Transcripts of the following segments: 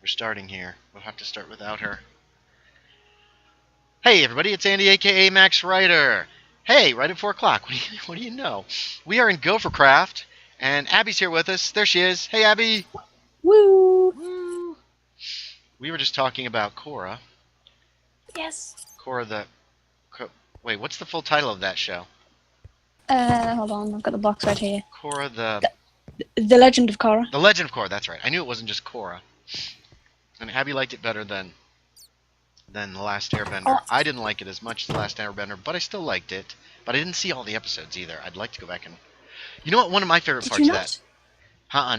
for starting here. We'll have to start without her. Hey everybody, it's Andy aka Max Ryder. Hey, right at 4 o'clock. What do you know? We are in GopherCraft, and Abby's here with us. There she is. Hey Abby. Woo! Woo. We were just talking about Korra. Yes. Korra the... Wait, what's the full title of that show? Hold on, I've got the box right here. Korra the... The Legend of Korra. The Legend of Korra, that's right. I knew it wasn't just Korra. And Abby liked it better than The Last Airbender. Oh. I didn't like it as much as The Last Airbender, but I still liked it. But I didn't see all the episodes either. I'd like to go back and... You know what? One of my favorite parts of that...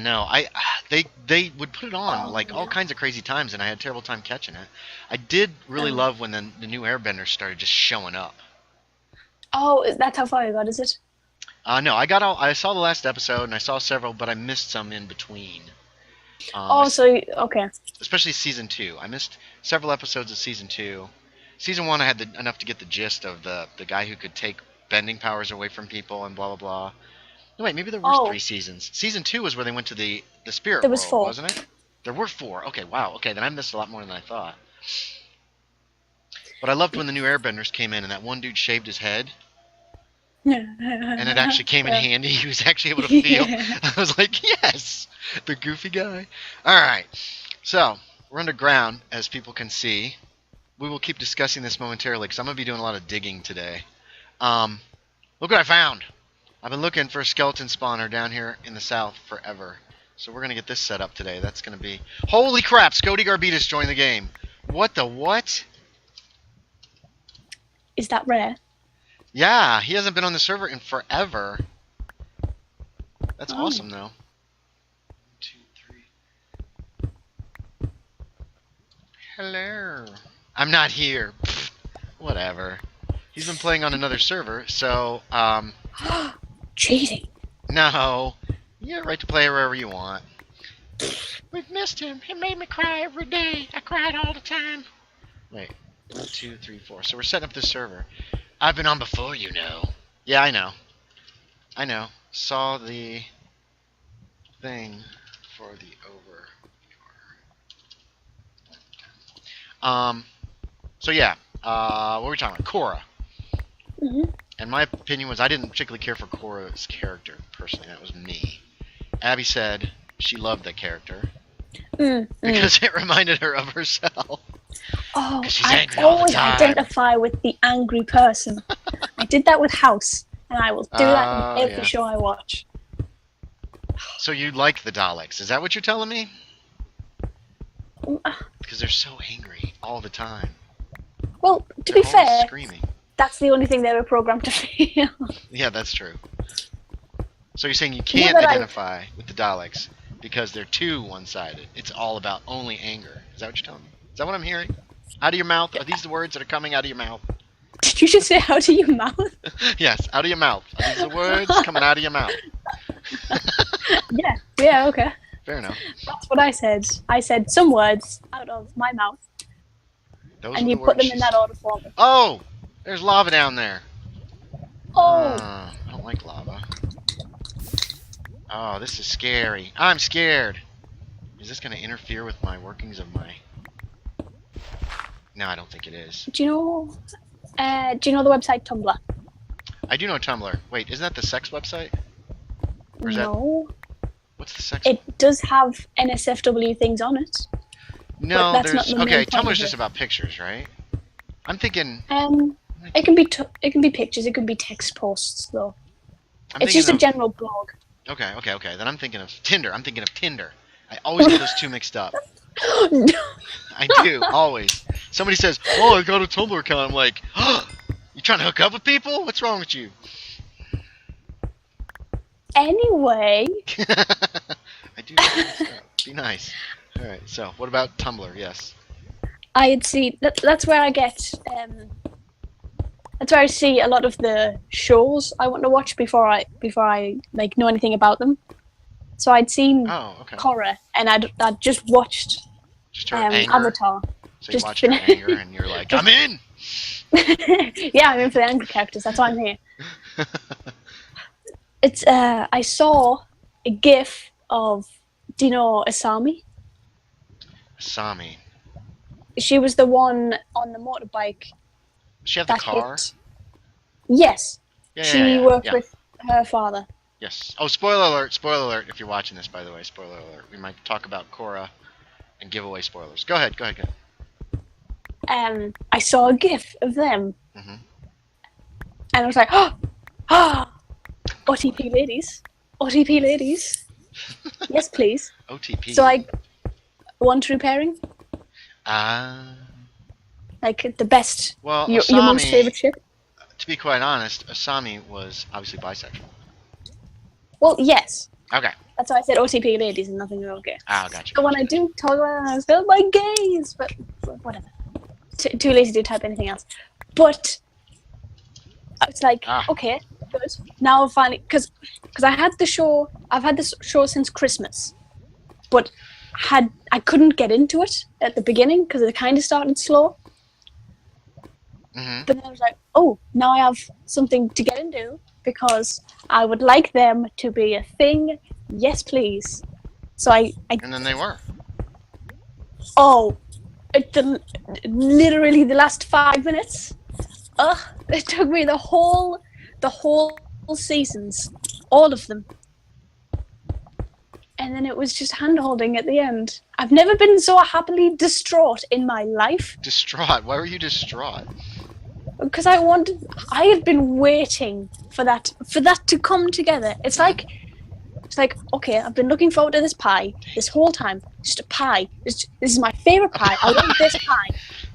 No. They would put it on like all kinds of crazy times, and I had a terrible time catching it. I did really love when the new Airbenders started just showing up. Oh, that's how far you got, is it? No, I saw the last episode, and I saw several, but I missed some in between. Okay. Especially season 2. I missed several episodes of season 2. Season 1, I had enough to get the gist of the guy who could take bending powers away from people and blah blah blah. No, wait, maybe there were 3 seasons. Season 2 was where they went to the spirit there was world, 4. wasn't it? There were 4. Okay, wow. Okay, then I missed a lot more than I thought. But I loved when the new Airbenders came in and that one dude shaved his head. And it actually came in handy. He was actually able to feel. I was like, yes! The goofy guy. Alright. So, we're underground, as people can see. We will keep discussing this momentarily, because I'm going to be doing a lot of digging today. Look what I found! I've been looking for a skeleton spawner down here in the south forever. So we're going to get this set up today. That's going to be... Holy crap! Scody Garbitas joined the game. What the what? Is that rare? Yeah, he hasn't been on the server in forever. That's awesome, though. 1, 2, 3. Hello. I'm not here. Pfft, whatever. He's been playing on another server, so, Cheating. No. You have a right to play wherever you want. We've missed him. He made me cry every day. I cried all the time. Wait. 1, 2, 3, 4. So we're setting up this server. I've been on before, you know. Yeah, I know. I know. Saw the thing for the over. So yeah. What were we talking about? Korra. Mm-hmm. And my opinion was I didn't particularly care for Korra's character, personally. That was me. Abby said she loved that character. Because it reminded her of herself. Oh, I always identify with the angry person. I did that with House, and I will do that in every show I watch. So you like the Daleks? Is that what you're telling me? Because they're so angry all the time. Well, to be fair, screaming. That's the only thing they were programmed to feel. Yeah, that's true. So you're saying you can't identify with the Daleks because they're too one-sided. It's all about only anger. Is that what you're telling me? Is that what I'm hearing? Out of your mouth? Are these the words that are coming out of your mouth? Did you just say out of your mouth? Yes, out of your mouth. Are these the words coming out of your mouth? Yeah, okay. Fair enough. That's what I said. I said some words out of my mouth. And you put them in that order for me. Oh! There's lava down there. Oh! I don't like lava. Oh, this is scary. I'm scared. Is this going to interfere with my workings of my... No, I don't think it is. Do you know the website Tumblr? I do know Tumblr. Wait, isn't that the sex website? Or is no. What's the sex one? It does have NSFW things on it. No, there's... Okay, Tumblr's just about pictures, right? I'm thinking... It can be pictures, it can be text posts, though. It's just a general blog. Okay. Then I'm thinking of Tinder. I always get those two mixed up. No. I do, always. Somebody says, oh, I got a Tumblr account. I'm like, oh, you trying to hook up with people? What's wrong with you? Anyway. I do get mixed up. Be nice. Alright, so what about Tumblr? Yes. I'd see... That's where I get... That's where I see a lot of the shows I want to watch before I like know anything about them. So I'd seen Korra, and I'd just watched Avatar. So you watched her anger, and you're like, I'm in! Yeah, I'm in for the angry characters, that's why I'm here. It's I saw a GIF of, do you know Asami? Asami. She was the one on the motorbike. Does she have the car? Yes. Yeah, She worked with her father. Yes. Oh, spoiler alert, if you're watching this, by the way, spoiler alert. We might talk about Korra and give away spoilers. Go ahead. I saw a GIF of them. Mm-hmm. And I was like, OTP ladies. Yes, please. OTP. So I, one true pairing. Like the best. Well, your most favorite ship. To be quite honest, Asami was obviously bisexual. Well, yes. Okay. That's why I said OTP ladies and nothing wrong. Okay. Oh, gotcha. But when I do talk about it, I feel my gaze, but whatever. Too lazy to type anything else. But it's like, okay, good. Now finally, because I had the show. I've had this show since Christmas, but I couldn't get into it at the beginning because it kind of started slow. Mm-hmm. But then I was like, oh, now I have something to get into because I would like them to be a thing. Yes, please. So I and then they were. Oh, literally the last 5 minutes. It took me the whole seasons, all of them. And then it was just hand-holding at the end. I've never been so happily distraught in my life. Distraught? Why were you distraught? Because I had been waiting for that to come together. It's like, okay, I've been looking forward to this pie this whole time. Just a pie. This is my favorite pie. I want this pie.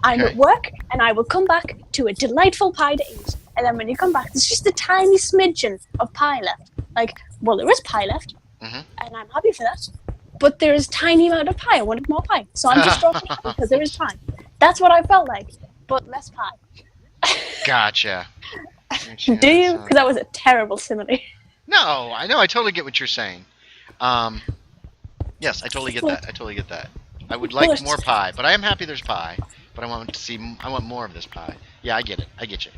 I'm at work, and I will come back to a delightful pie to eat. And then when you come back, there's just a tiny smidgen of pie left. Like, well, there is pie left, and I'm happy for that. But there is a tiny amount of pie. I wanted more pie. So I'm just dropping it because there is pie. That's what I felt like, but less pie. Gotcha. Do you? Because that was a terrible simile. No, I know. I totally get what you're saying. Yes, I totally get that. I would like more pie, but I am happy there's pie. But I want more of this pie. Yeah, I get it. I get you.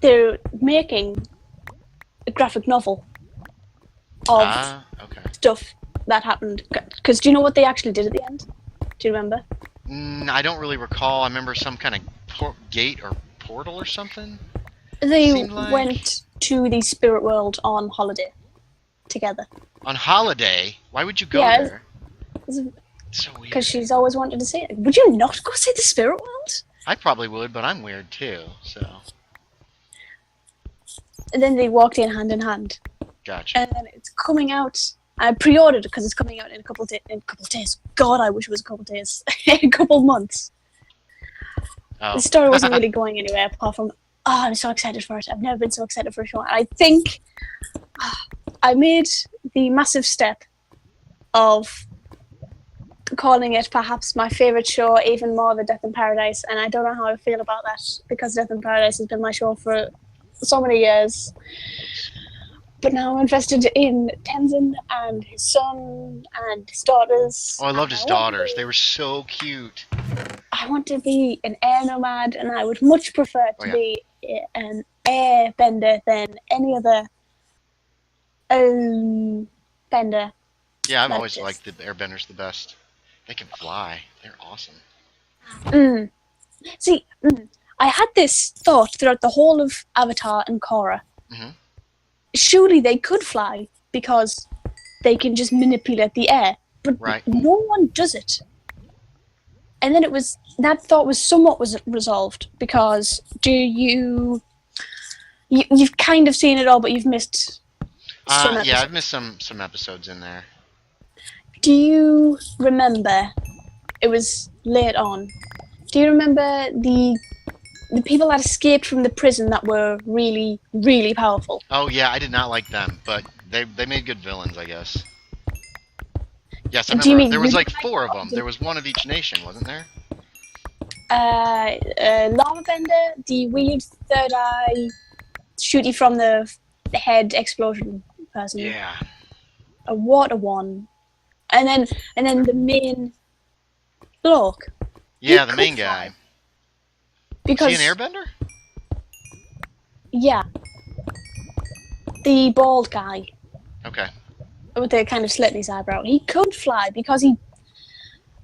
They're making a graphic novel of stuff that happened. Because do you know what they actually did at the end? Do you remember? I don't really recall. I remember some kind of gate or portal or something. They went to the spirit world on holiday together. On holiday? Why would you go there? It's so weird. Because she's always wanted to see it. Would you not go see the spirit world? I probably would, but I'm weird too, so. And then they walked in hand. Gotcha. And then it's coming out. I pre-ordered it because it's coming out in a couple of days. God, I wish it was a couple of days. In a couple of months. Oh. The story wasn't really going anywhere apart from, I'm so excited for it. I've never been so excited for a show. And I think I made the massive step of calling it perhaps my favourite show, even more than Death in Paradise. And I don't know how I feel about that because Death in Paradise has been my show for so many years. But now I'm invested in Tenzin and his son and his daughters. Oh, I loved his daughters. They were so cute. I want to be an air nomad, and I would much prefer to be an air bender than any other bender. Yeah, I've always liked the airbenders the best. They can fly. They're awesome. See, I had this thought throughout the whole of Avatar and Korra. Surely they could fly because they can just manipulate the air, but no one does it. And then that thought was somewhat resolved because you've kind of seen it all, but you've missed some episodes. Yeah, I've missed some episodes in there. Do you remember? It was late on. Do you remember the people that escaped from the prison that were really, really powerful? Oh yeah, I did not like them, but they made good villains, I guess. Yes, I remember. There was like 4 of them. There was one of each nation, wasn't there? Lava Bender, the weird third eye, shoot you from the head explosion person. Yeah. A water one, and then the main bloke. Yeah, the main guy. Because is he an airbender? Yeah. The bald guy. Okay. With the kind of slit in his eyebrow. He could fly because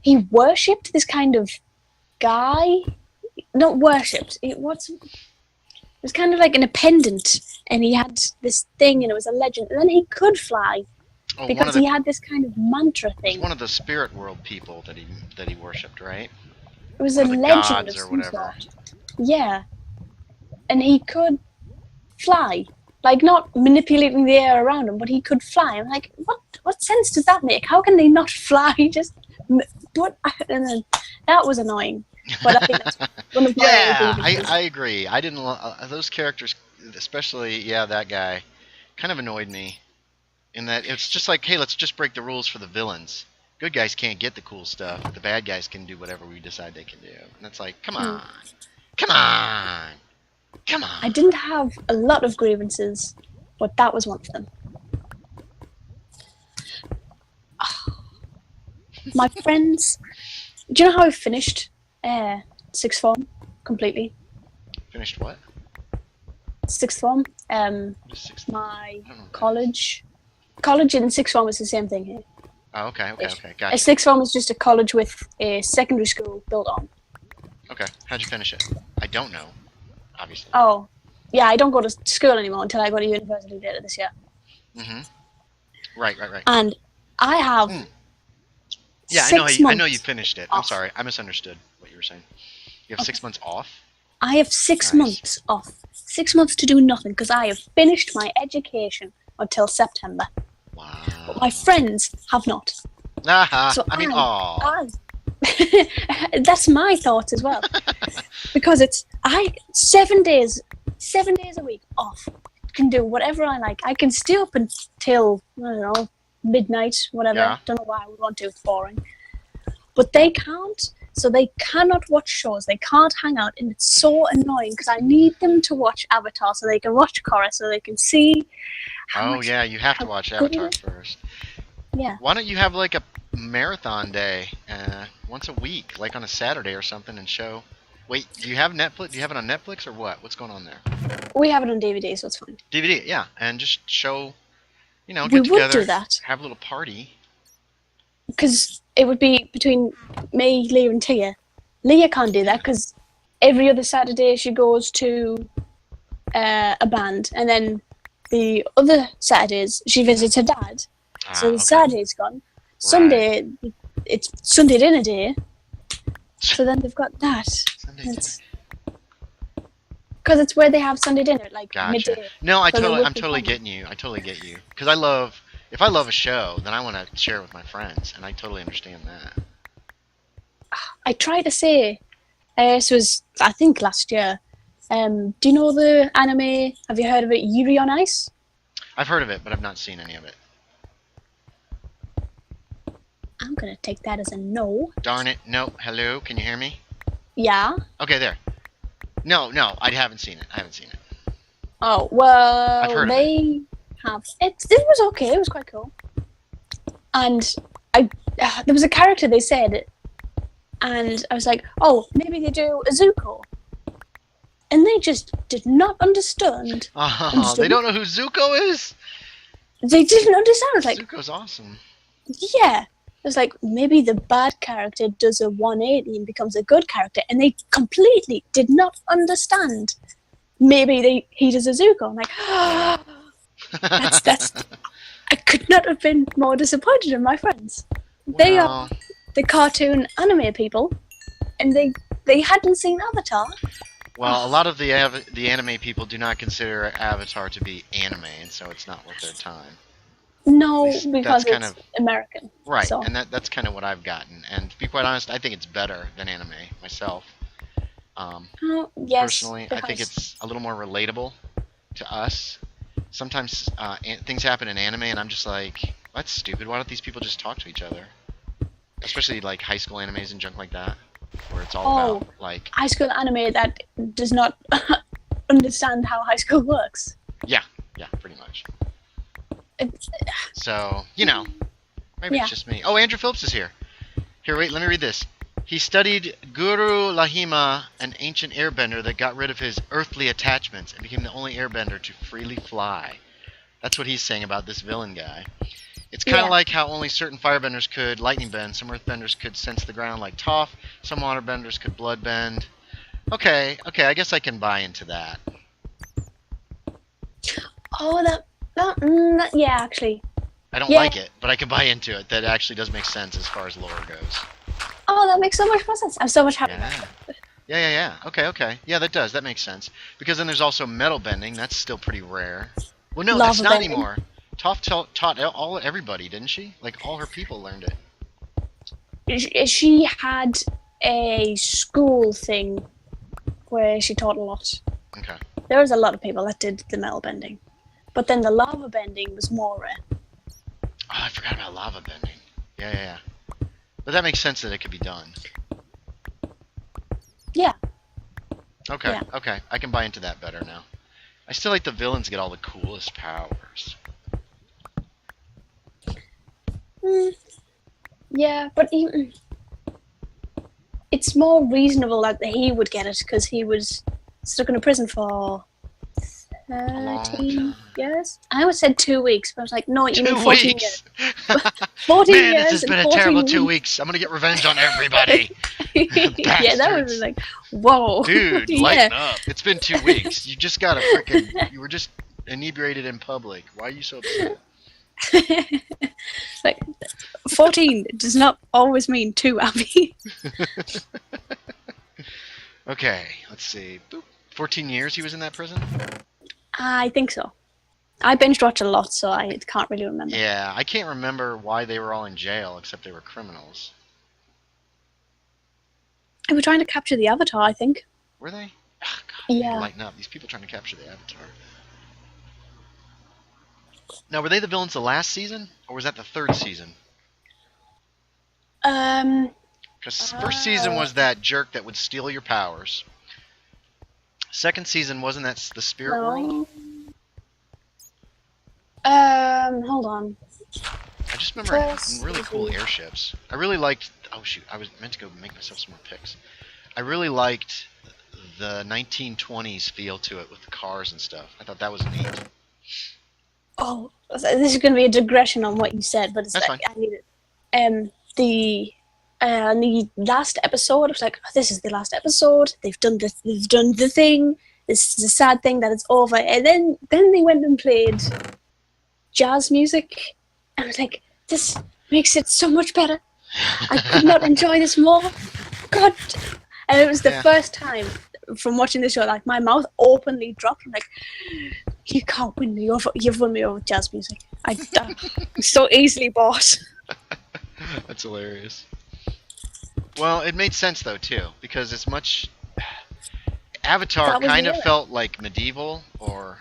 he worshipped this kind of guy. Not worshipped. It was kind of like an appendant, and he had this thing, and it was a legend. And then he could fly because he had this kind of mantra thing. It was one of the spirit world people that he worshipped, right? It was a legend of some sort. Yeah, and he could fly, like not manipulating the air around him, but he could fly. I'm like, what sense does that make? How can they not fly? And then that was annoying. But I think that's one of my I agree. I didn't those characters, especially that guy, kind of annoyed me. In that it's just like, hey, let's just break the rules for the villains. Good guys can't get the cool stuff, but the bad guys can do whatever we decide they can do. And it's like, come on. I didn't have a lot of grievances, but that was one of them. My friends, do you know how I finished sixth form completely? Finished what? Sixth form. My college. College and sixth form is the same thing here. Oh, okay, gotcha. A sixth form is just a college with a secondary school built on. Okay, how'd you finish it? I don't know, obviously. Oh, yeah, I don't go to school anymore until I go to university later this year. Mm-hmm. Right. And I have Yeah, I know you finished it. I'm sorry, I misunderstood what you were saying. You have 6 months off? I have 6 months off. 6 months to do nothing because I have finished my education until September. Wow. But my friends have not. So that's my thoughts as well. Because it's 7 days a week off. Can do whatever I like. I can stay up until, I don't know, midnight, whatever. Yeah. Don't know why I would want to, it's boring. But they can't. So they cannot watch shows. They can't hang out, and it's so annoying because I need them to watch Avatar so they can watch Korra so they can see. You have to watch Avatar first. Yeah. Why don't you have like a marathon day once a week, like on a Saturday or something, and show? Wait, do you have Netflix? Do you have it on Netflix or what? What's going on there? We have it on DVD, so it's fine. DVD, yeah, and just show. Get we together, would do that. Have a little party. Because it would be between me, Leah, and Tia. Leah can't do that because every other Saturday she goes to a band, and then the other Saturdays she visits her dad. So the Saturday's gone. Right. Sunday, it's Sunday dinner day. So then they've got that. Because it's where they have Sunday dinner, like midday. No, I'm totally getting you. Because if I love a show, then I want to share it with my friends, and I totally understand that. I try to say, this was, I think, last year. Do you know the anime? Have you heard of it, Yuri on Ice? I've heard of it, but I've not seen any of it. I'm going to take that as a no. Darn it. No. Hello? Can you hear me? Yeah. Okay, there. No, I haven't seen it. Oh, well, I've heard of it. It was okay. It was quite cool. And there was a character they said, and I was like, oh, maybe they do a Zuko. And they just did not understand. They don't know who Zuko is? They didn't understand. I was like, Zuko's awesome. Yeah. It was like, maybe the bad character does a 180 and becomes a good character. And they completely did not understand. Maybe he does a Zuko. I'm like, that's I could not have been more disappointed in my friends. Well, they are the cartoon anime people, and they hadn't seen Avatar. Well, a lot of the anime people do not consider Avatar to be anime, and so it's not worth their time. No, because it's American. Right, so. And that's kind of what I've gotten. And to be quite honest, I think it's better than anime myself. Yes, personally, I think it's a little more relatable to us. Sometimes things happen in anime, and I'm just like, that's stupid. Why don't these people just talk to each other? Especially like high school animes and junk like that, where it's all about like high school anime that does not understand how high school works. Yeah, pretty much. So maybe it's just me. Oh, Andrew Phillips is here. Here, wait, let me read this. He studied Guru Lahima, an ancient airbender that got rid of his earthly attachments and became the only airbender to freely fly. That's what he's saying about this villain guy. It's kind of like how only certain firebenders could lightning bend, some earthbenders could sense the ground like Toph, some waterbenders could blood bend. Okay, I guess I can buy into that. Oh, yeah, actually. I don't like it, but I can buy into it. That actually does make sense as far as lore goes. Oh, that makes so much more sense. I'm so much happier. Yeah. Okay. Yeah, that does. That makes sense. Because then there's also metal bending. That's still pretty rare. Well, no, that's not anymore. Toph taught everybody, didn't she? Like, all her people learned it. She had a school thing where she taught a lot. Okay. There was a lot of people that did the metal bending. But then the lava bending was more rare. Oh, I forgot about lava bending. Yeah. But that makes sense that it could be done. Yeah. Okay. I can buy into that better now. I still like the villains get all the coolest powers. Yeah, but it's more reasonable that he would get it because he was stuck in a prison for 13 years. I always said 2 weeks, but I was like, no, you mean 14 years. 14 Man, years. This has been a terrible 2 weeks. I'm gonna get revenge on everybody. Yeah, that was like, whoa. Dude, lighten up. It's been 2 weeks. You just got you were just inebriated in public. Why are you so upset? Like 14 does not always mean 2, Abby. Okay, let's see. 14 years he was in that prison? I think so. I binge watch a lot, so I can't really remember. Yeah, I can't remember why they were all in jail except they were criminals. They were trying to capture the Avatar, I think. Were they? Oh, God, yeah. Lighten up. These people trying to capture the Avatar. Now, were they the villains the last season, or was that the 3rd season? Because first season was that jerk that would steal your powers. 2nd season wasn't that the spirit world? Hold on. I just remember really cool airships. I really liked. Oh shoot! I was meant to go make myself some more pics. I really liked the 1920s feel to it with the cars and stuff. I thought that was neat. Oh, this is going to be a digression on what you said, but it's That's fine. I need it. The last episode, I was like, oh, this is the last episode. They've done this. They've done the thing. This is a sad thing that it's over. And then they went and played jazz music, and I was like, this makes it so much better. I could not enjoy this more. God. And it was the first time from watching the show, like my mouth openly dropped. I'm like, you can't win me over. You've won me over with jazz music. I'm so easily bought. That's hilarious. Well, it made sense though too, because as much Avatar kind of felt like medieval or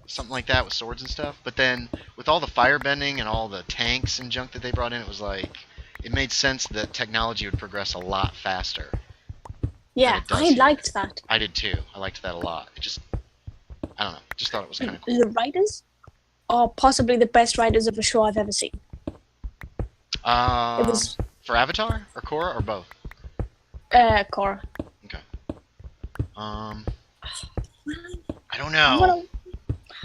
something like that with swords and stuff, but then with all the firebending and all the tanks and junk that they brought in, it was like it made sense that technology would progress a lot faster. Yeah, I liked that. I did too. I liked that a lot. It just, I don't know. Just thought it was kind of cool. The writers are possibly the best writers of a show I've ever seen. It was for Avatar or Korra or both? Korra. Okay. I don't know.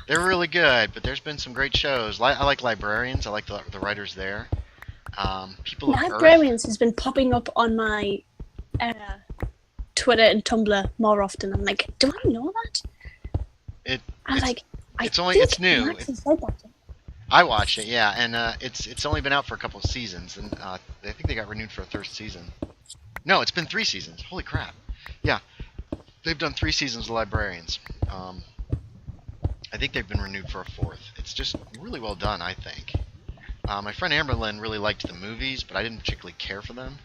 They're really good, but there's been some great shows. I like Librarians. I like the writers there. People of Librarians has been popping up on my Twitter and Tumblr more often. I'm like, do I know that? It's new. I watched it, yeah, and it's only been out for a couple of seasons, and I think they got renewed for a 3rd season. No, it's been 3 seasons. Holy crap! Yeah, they've done 3 seasons of Librarians. I think they've been renewed for a 4th. It's just really well done, I think. My friend Amberlyn really liked the movies, but I didn't particularly care for them.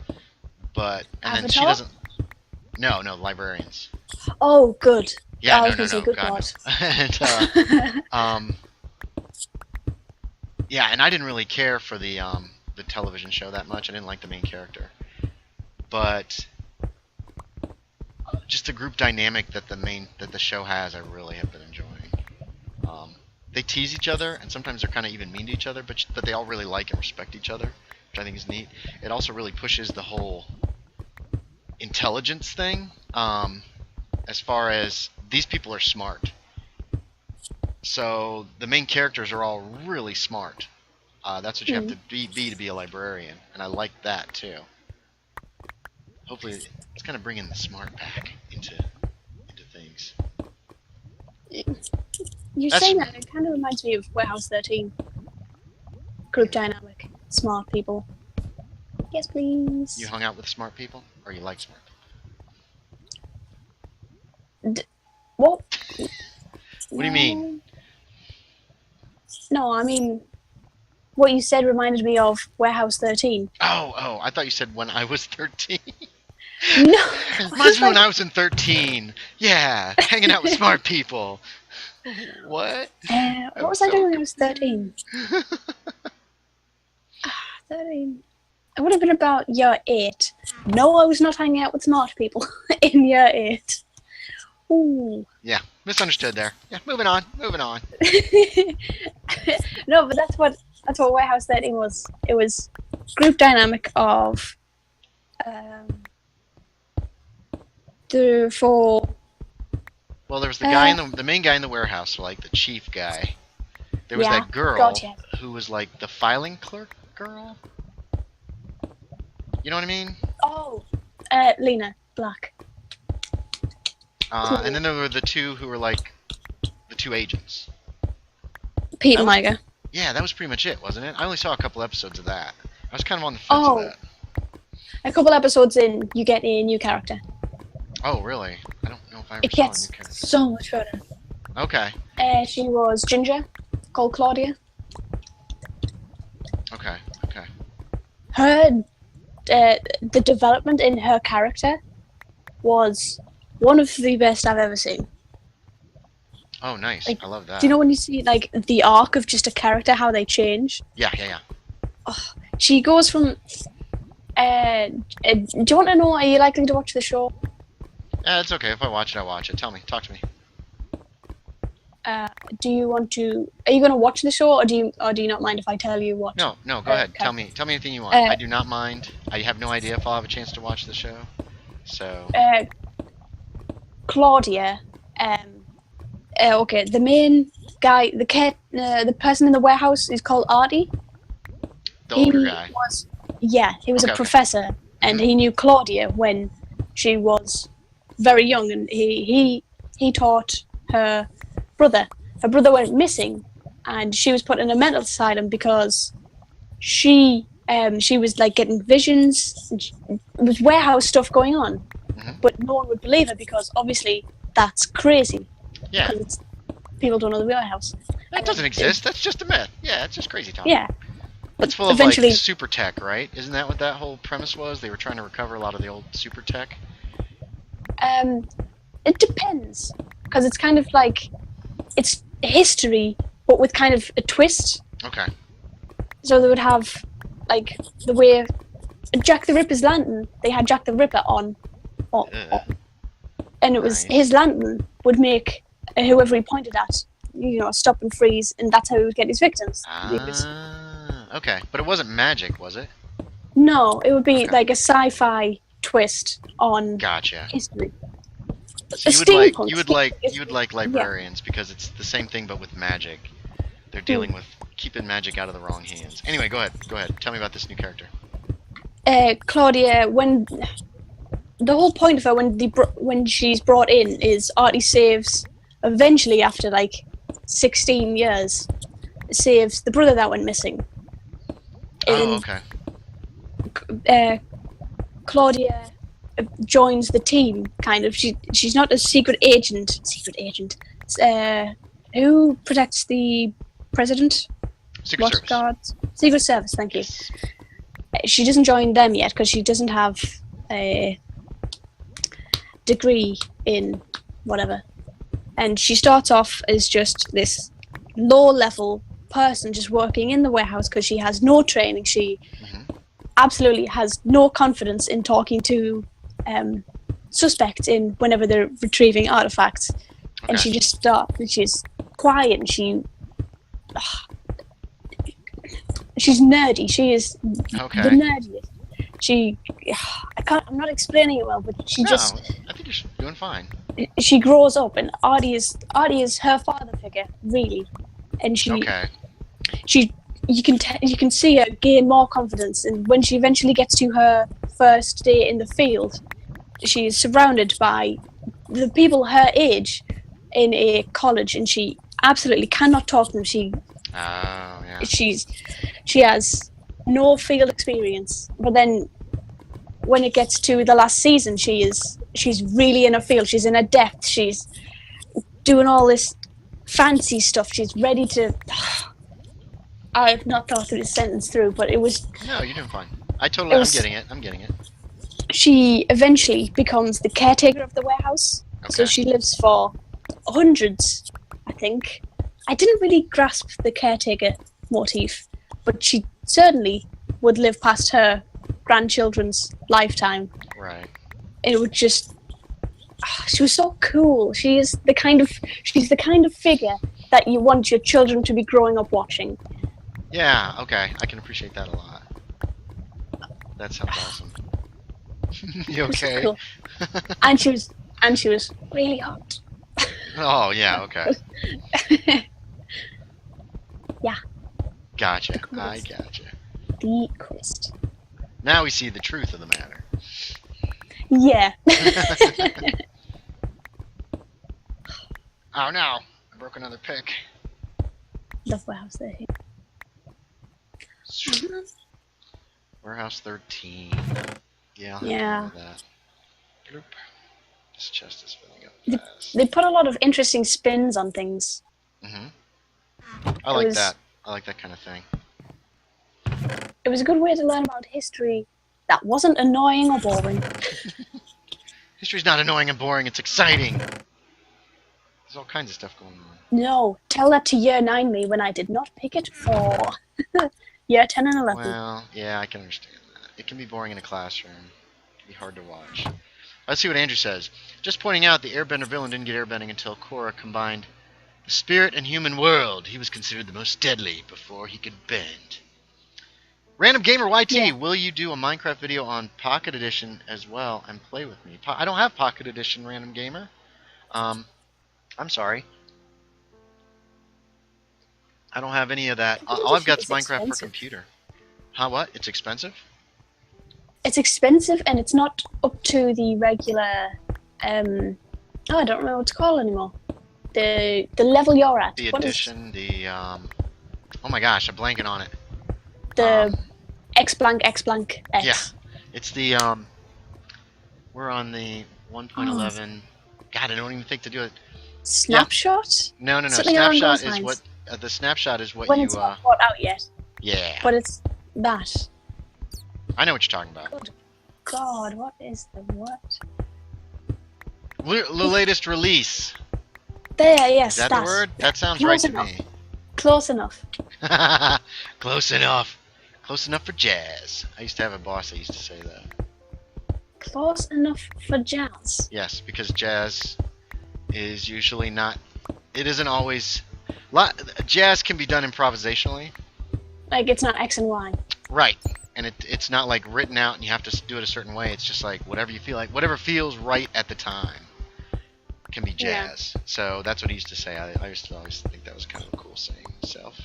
And then she doesn't. No, Librarians. Oh, good. Yeah, no. Good God. And, yeah, and I didn't really care for the television show that much. I didn't like the main character, but just the group dynamic that the show has, I really have been enjoying. They tease each other, and sometimes they're kind of even mean to each other, but they all really like and respect each other, which I think is neat. It also really pushes the whole intelligence thing, as far as these people are smart. So the main characters are all really smart. That's what you have to be to be a librarian, and I like that too. Hopefully, it's kind of bringing the smart back into things. You're saying that, it kind of reminds me of Warehouse 13. Group dynamic. Smart people. Yes, please. You hung out with smart people? Or you like smart people? What? What do you mean? No, I mean, what you said reminded me of Warehouse 13. Oh, I thought you said when I was 13. No. Reminds me when I was in 13. Yeah, hanging out with smart people. What? What was I doing when I was 13? 13. It would have been about year 8. No, I was not hanging out with smart people in year 8. Ooh. Yeah, misunderstood there. Yeah, moving on. No, but that's what Warehouse 13 was. It was group dynamic of Well, there was the guy the main guy in the warehouse, like the chief guy. There was that girl who was like the filing clerk girl. You know what I mean? Oh, Lena Black. And then there were the two who were like the two agents. Pete and Micah. Yeah, that was pretty much it, wasn't it? I only saw a couple episodes of that. I was kind of on the fence of that. A couple episodes in, you get a new character. Oh, really? I don't know if I ever saw a new character. It gets so much better. Okay. She was Ginger, called Claudia. Okay. Her, the development in her character was one of the best I've ever seen. Oh, nice. Like, I love that. Do you know when you see like the arc of just a character, how they change? Yeah. Oh, she goes from... do you want to know, are you likely to watch the show? Yeah, it's okay. If I watch it, I watch it. Tell me. Talk to me. Do you want to... Are you going to watch the show, or do you not mind if I tell you what? No, go ahead. Tell me anything you want. I do not mind. I have no idea if I'll have a chance to watch the show. So... Claudia... okay, the main guy, the person in the warehouse is called Artie. The older guy. He was a professor, and he knew Claudia when she was very young, and he taught her brother. Her brother went missing, and she was put in a mental asylum because she was like getting visions. There was warehouse stuff going on, but no one would believe her because obviously that's crazy. Yeah. Because people don't know the warehouse. That doesn't exist. That's just a myth. Yeah, it's just crazy talk. Yeah. It's full of like super tech, right? Isn't that what that whole premise was? They were trying to recover a lot of the old super tech. It depends, because it's kind of like it's history, but with kind of a twist. Okay. So they would have like the way Jack the Ripper's lantern. They had Jack the Ripper on, and it was his lantern would make whoever he pointed at, stop and freeze, and that's how he would get his victims. Okay, but it wasn't magic, was it? No, it would be like a sci-fi twist on history. So you would like librarians because it's the same thing but with magic. They're dealing with keeping magic out of the wrong hands. Anyway, go ahead. Tell me about this new character. Claudia, when the whole point of her when she's brought in is Artie saves, eventually after like 16 years, saves the brother that went missing. Claudia joins the team, kind of. She's not a secret agent. Who protects the president? Secret Service. Guards? Secret Service, thank you. She doesn't join them yet because she doesn't have a degree in whatever. And she starts off as just this low-level person just working in the warehouse because she has no training. She absolutely has no confidence in talking to suspects in whenever they're retrieving artifacts. And she just starts, and she's quiet, and she's nerdy. She is the nerdiest. I'm not explaining it well, but I think you're doing fine. She grows up, and Artie is her father figure, really. And she you can see her gain more confidence, and when she eventually gets to her first day in the field, she is surrounded by the people her age in a college, and she absolutely cannot talk to them. She has no field experience, but then when it gets to the last season, she's really in her field. She's in her depth. She's doing all this fancy stuff. She's ready to. I have not thought through this sentence through, but it was. No, you're doing fine. I'm getting it. She eventually becomes the caretaker of the warehouse. Okay. So she lives for hundreds, I think. I didn't really grasp the caretaker motif, but she certainly would live past her grandchildren's lifetime. Right. It would just. She was so cool. She's the kind of figure that you want your children to be growing up watching. Yeah, okay. I can appreciate that a lot. That sounds awesome. You okay? Cool. and she was really hot. Oh, yeah, okay. Yeah. Gotcha. I gotcha. The coolest. Now we see the truth of the matter. Yeah. Oh no! I broke another pick. Love warehouse 13. Warehouse 13. Yeah. Yeah. That. Bloop. This chest is filling up fast. They put a lot of interesting spins on things. I like that. I like that kind of thing. It was a good way to learn about history that wasn't annoying or boring. History's not annoying and boring, it's exciting. There's all kinds of stuff going on. No, tell that to year 9 me when I did not pick it for year 10 and 11. Well, yeah, I can understand that. It can be boring in a classroom. It can be hard to watch. Let's see what Andrew says. Just pointing out, the airbender villain didn't get airbending until Korra combined the spirit and human world. He was considered the most deadly before he could bend. Random Gamer YT, yeah. Will you do a Minecraft video on Pocket Edition as well and play with me? I don't have Pocket Edition, Random Gamer. I'm sorry. I don't have any of that. All I've got is Minecraft for computer. Huh, what? It's expensive? It's expensive, and it's not up to the regular... I don't remember what it's called anymore. The level you're at. The edition, oh my gosh, I'm blanking on it. The X blank X. Yeah, it's the we're on the 1.11. God, I don't even think to do it. Snapshot? Yeah. No. Snapshot is what the snapshot is what when you. It's not bought out yet. Yeah. But it's that. I know what you're talking about. Good God, what is the what? The latest release. There, yes. Is that the word? That sounds Close right enough. to me. Close enough. Close enough. Close enough for jazz. I used to have a boss that used to say that. Close enough for jazz. Yes, because jazz is usually not. It isn't always. Jazz can be done improvisationally. Like it's not X and Y. Right, and it's not like written out and you have to do it a certain way. It's just like whatever you feel like, whatever feels right at the time, can be jazz. Yeah. So that's what he used to say. I used to always think that was kind of a cool saying myself.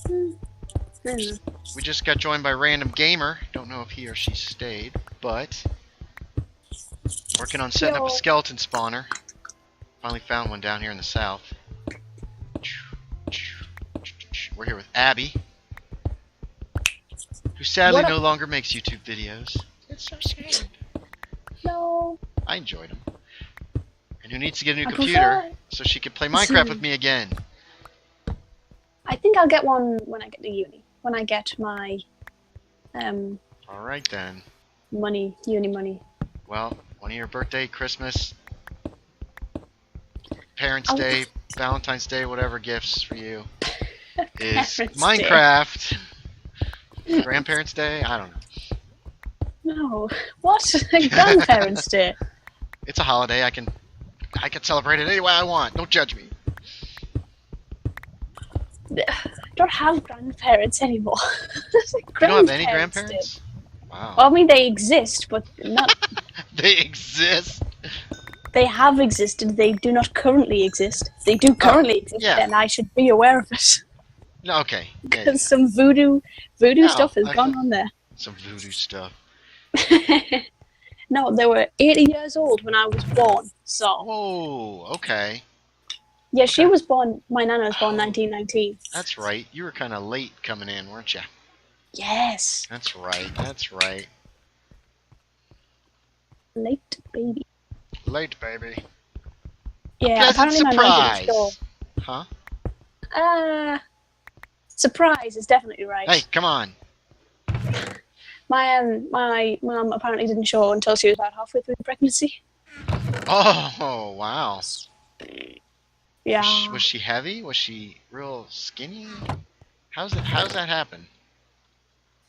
We just got joined by Random Gamer. Don't know if he or she stayed, but working on setting up a skeleton spawner. Finally found one down here in the south. We're here with Abby, who sadly no longer makes YouTube videos. It's so sad. No. I enjoyed them. And who needs to get a new computer so she can play Minecraft with me again. I think I'll get one when I get to uni. When I get my Alright then. Uni money. Well, one of your birthday, Christmas, Parents' Day, Valentine's Day, whatever gifts for you is Minecraft. Grandparents' Day? I don't know. No. What? Grandparents' Day? It's a holiday. I can celebrate it any way I want. Don't judge me. I don't have grandparents anymore. You don't have any grandparents? Wow. Well, I mean, they exist, but not... They exist? They have existed. They do not currently exist. They do currently exist, and I should be aware of it. No, okay. Yeah, Because some voodoo no, stuff has gone on there. some voodoo stuff. No, they were 80 years old when I was born. So. Whoa. Okay. Yeah, she Okay. was born. My nana was born Oh, 1919. that's right. You were kind of late coming in, weren't you? Yes. That's right. That's right. Late baby. Late, baby. A Yeah, pleasant apparently my mum didn't show. surprise. Huh? Surprise is definitely Hey, right. come on. My mum apparently didn't show until she was about halfway through the pregnancy. Oh, wow. Yeah. Was she heavy? Was she real skinny? How's that happen?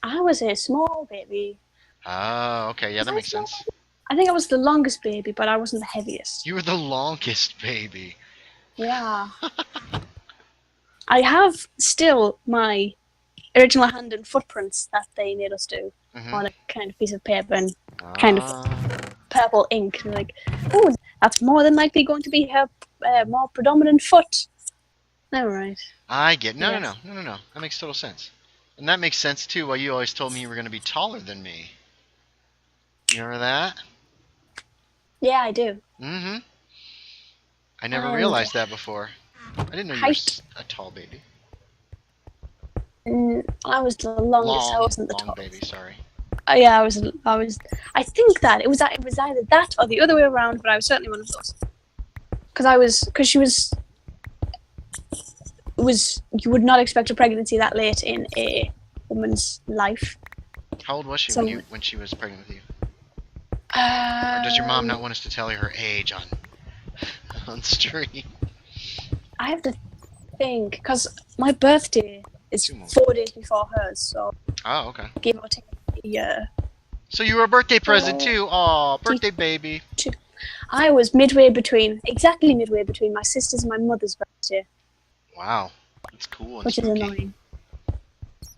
I was a small baby. Oh, okay. Yeah, Was that I makes small? sense. I think I was the longest baby, but I wasn't the heaviest. You were the longest baby. Yeah. I have still my original hand and footprints that they made us do on a kind of piece of paper and kind of purple ink. They're like, oh, that's more than likely going to be her more predominant foot. All right. I get no. Yes. That makes total sense, and that makes sense too. Why you always told me you were going to be taller than me. You remember that? Yeah, I do. Mm-hmm. I never And realized that before. I didn't know you were height. a tall baby. I was the longest. I wasn't the long tallest. baby. Sorry. Yeah, I was. I think that it was either that or the other way around, but I was certainly one of those. Because she was. You would not expect a pregnancy that late in a woman's life. How old was she when she was pregnant with you? Or does your mom not want us to tell her age on stream? I have to think, because my birthday is 4 days before hers, so. Oh, okay. Give or take a year. So you were a birthday present too. Oh, birthday baby. I was exactly midway between my sister's and my mother's birthday. Wow, that's cool. Which is annoying.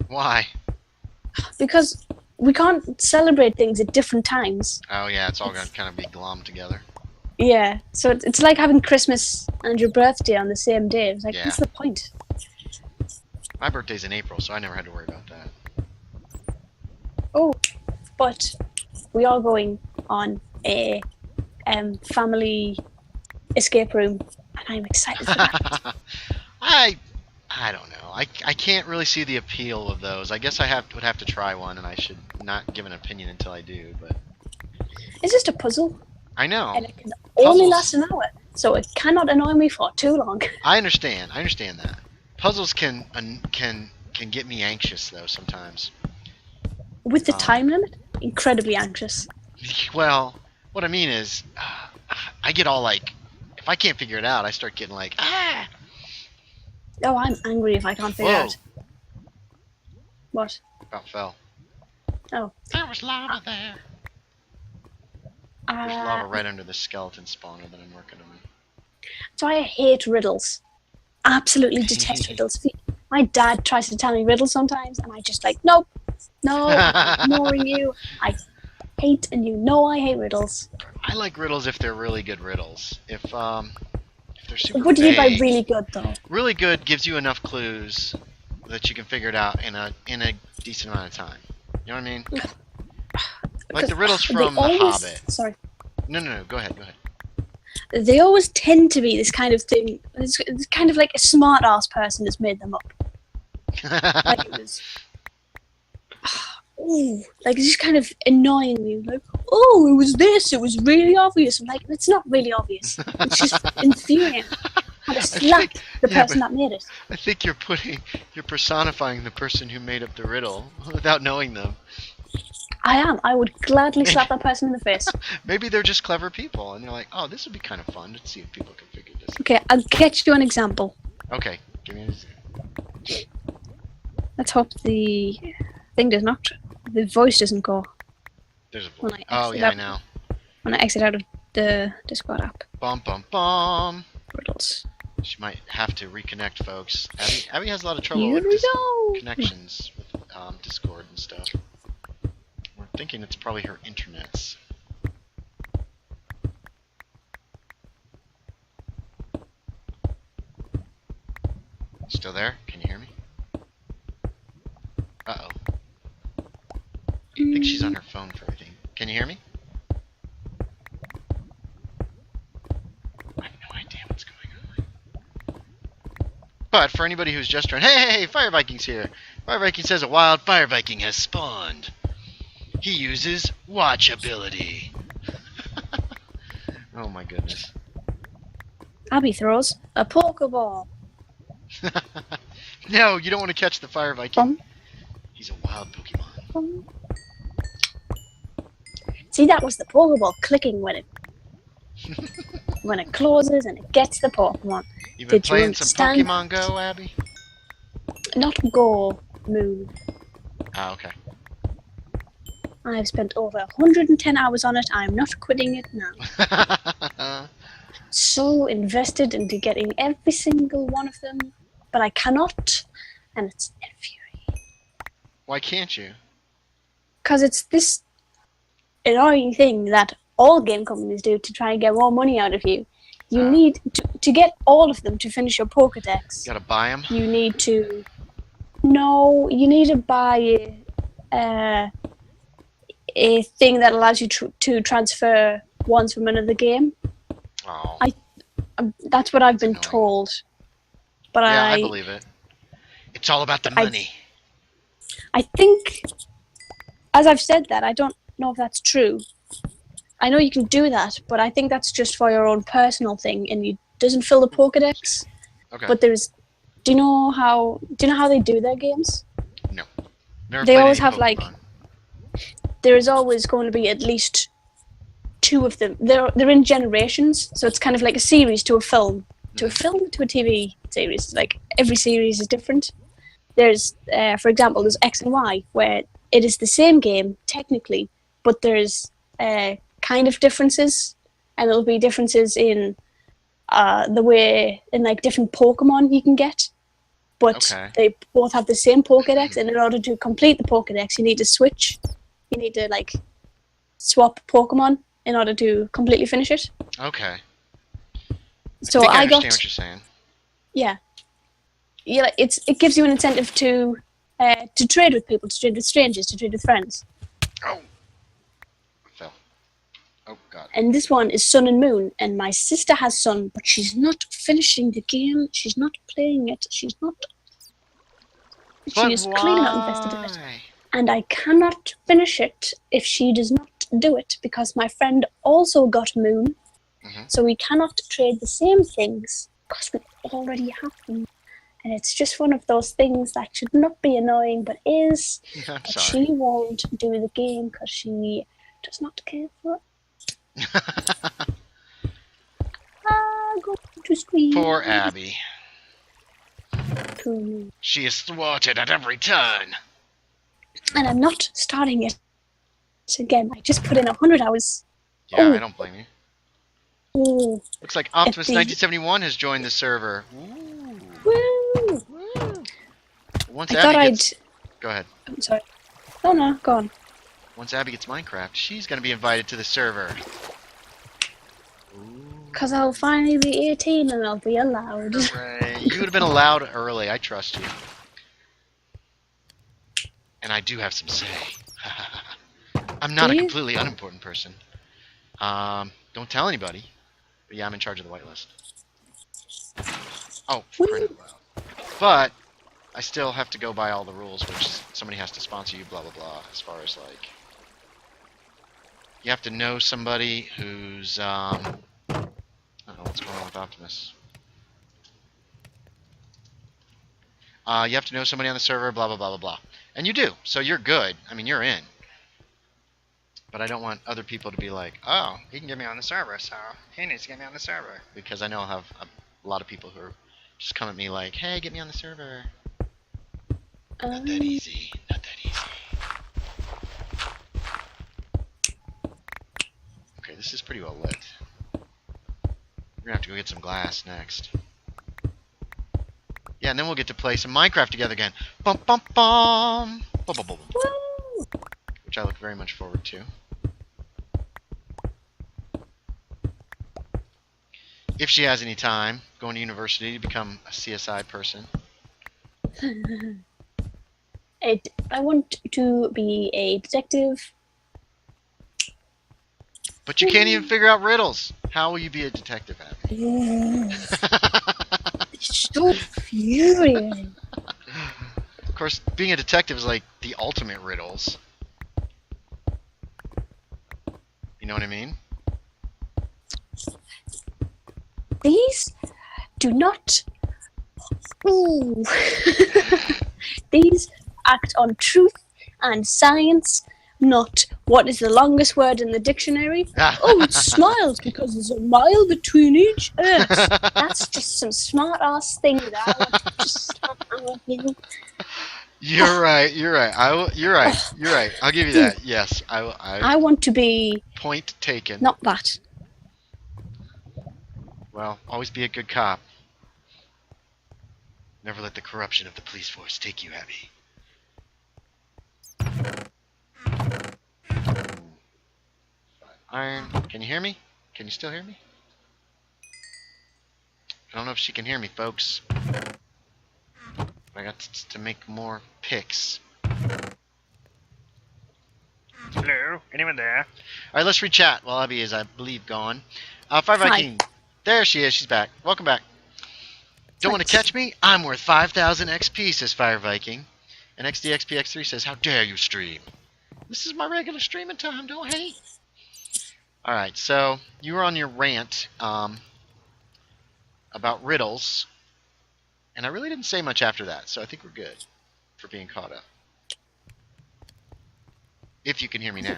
Why? Because we can't celebrate things at different times. Oh yeah, it's all gonna kind of be glommed together. Yeah, so it's like having Christmas and your birthday on the same day. It's like, what's the point? My birthday's in April, so I never had to worry about that. Oh, but we are going on a family escape room, and I'm excited for that. I don't know. I can't really see the appeal of those. I guess I would have to try one, and I should not give an opinion until I do. But it's just a puzzle. I know. And it can only last an hour, so it cannot annoy me for too long. I understand that. Puzzles can get me anxious though sometimes. With the time limit, incredibly anxious. Well, what I mean is, I get all like, if I can't figure it out, I start getting like, ah. Oh, I'm angry if I can't figure it out. What? About fell. Oh. There was lava there. There's lava right under the skeleton spawner that I'm working on. So I hate riddles. Absolutely detest riddles. My dad tries to tell me riddles sometimes, and I just like, nope, no, I'm ignoring you. I hate, and you know I hate riddles. I like riddles if they're really good riddles. If they're super What do you mean by vague, really good, though? Really good gives you enough clues that you can figure it out in a decent amount of time. You know what I mean? Like the riddles from The Hobbit. Sorry. No. Go ahead. They always tend to be this kind of thing. It's kind of like a smart-ass person has made them up. Like it was... Ooh, like it's just kind of annoying me. Like, oh, it was this. It was really obvious. I'm like, it's not really obvious. It's just infuriating. I want to slap the person that made it. I think you're personifying the person who made up the riddle without knowing them. I am. I would gladly slap that person in the face. Maybe they're just clever people, and you're like, oh, this would be kind of fun to see if people can figure this out. Okay, I'll get you an example. Okay, give me an example. Let's hope the thing does not. The voice doesn't go. There's a voice. Oh, yeah, I know. When I exit out of the Discord app. Bum. Riddles. She might have to reconnect, folks. Abby has a lot of trouble with connections with Discord and stuff. We're thinking it's probably her internets. Still there? Can you hear me? she's on her phone for everything. Can you hear me? I have no idea what's going on. But for anybody who's just joined, hey, Fire Viking's here. Fire Viking says a wild Fire Viking has spawned. He uses watch ability. Oh my goodness. Abby throws a Pokeball. No, you don't want to catch the Fire Viking. He's a wild Pokemon. See, that was the Pokeball clicking when it closes and it gets the Pokemon. You've been playing some Pokemon Go, Abby? Not Go, Moon. Ah, okay. I've spent over 110 hours on it. I'm not quitting it now. So invested into getting every single one of them, but I cannot, and it's infuriating. Why can't you? Because it's this annoying thing that all game companies do to try and get more money out of you. You need to get all of them to finish your Pokédex. You gotta buy them? You need to... No, you need to buy a thing that allows you to transfer ones from another game. Oh. That's what I've been told. But yeah, I believe it. It's all about the money. I think, as I've said that, I don't know if that's true. I know you can do that, but I think that's just for your own personal thing, and it doesn't fill the Pokédex. Okay. But there's, do you know how they do their games? No. Never they always have Pokemon. There is always going to be at least 2 of them. They're in generations, so it's kind of like a series to a film, to a TV series. Like every series is different. There's, for example, there's X and Y, where it is the same game technically, but there's kind of differences, and it'll be differences in the way in like different Pokemon you can get. But they both have the same Pokédex, and in order to complete the Pokédex, you need to switch. You need to like swap Pokemon in order to completely finish it. Okay. So I understand what you're saying. Yeah. Yeah, it gives you an incentive to trade with people, to trade with strangers, to trade with friends. Oh. I fell. Oh god. And this one is Sun and Moon, and my sister has Sun, but she's not finishing the game. She's not playing it. She's not. She is clearly not invested in it. And I cannot finish it if she does not do it, because my friend also got Moon. So we cannot trade the same things because we already have them. And it's just one of those things that should not be annoying, but is. But she won't do the game because she does not care for it. Go to screen. Poor Abby. She is thwarted at every turn. And I'm not starting it again. I just put in 100 hours. Yeah, I don't blame you. Ooh. Looks like Optimus1971 has joined the server. Ooh. Woo! Once Abby gets... Go ahead. I'm sorry. No, go on. Once Abby gets Minecraft, she's going to be invited to the server. Because I'll finally be 18 and I'll be allowed. Hooray. You would have been allowed early. I trust you. And I do have some say. I'm not a completely unimportant person. Don't tell anybody. But yeah, I'm in charge of the whitelist. Oh, credit loud. But I still have to go by all the rules, which somebody has to sponsor you, blah, blah, blah, as far as, like... You have to know somebody who's, I don't know what's going on with Optimus. You have to know somebody on the server, blah, blah, blah, blah, blah. And you do, so you're good. I mean, you're in. But I don't want other people to be like, oh, he can get me on the server, so he needs to get me on the server. Because I know I'll have a lot of people who just come at me like, hey, get me on the server. Not that easy. Not that easy. Okay, this is pretty well lit. We're gonna have to go get some glass next. Yeah, and then we'll get to play some Minecraft together again. Bum bum bum! Bum bum bum. Which I look very much forward to. If she has any time, going to university to become a CSI person. I want to be a detective But you can't even figure out riddles. How will you be a detective, Abby? It's so infuriating. Of course, being a detective is like the ultimate riddles. You know what I mean? These do not. Ooh. These act on truth and science, not what is the longest word in the dictionary. Oh, it smiles because there's a mile between each X. That's just some smart ass thing that I want to just stop arguing. You're right. You're right. You're right. You're right. I'll give you that. Yes, I want to be. Point taken. Not that. Well, always be a good cop. Never let the corruption of the police force take you, Abby. Iron. Can you hear me? Can you still hear me? I don't know if she can hear me, folks. I got to make more picks. Hello? Anyone there? Alright, let's read chat while Abby is, I believe, gone. Fire Viking. There she is. She's back. Welcome back. Don't want to catch me? I'm worth 5,000 XP, says Fire Viking. And XDXPX3 says, how dare you stream? This is my regular streaming time, don't hate. Alright, so you were on your rant about riddles. And I really didn't say much after that, so I think we're good for being caught up. If you can hear me now.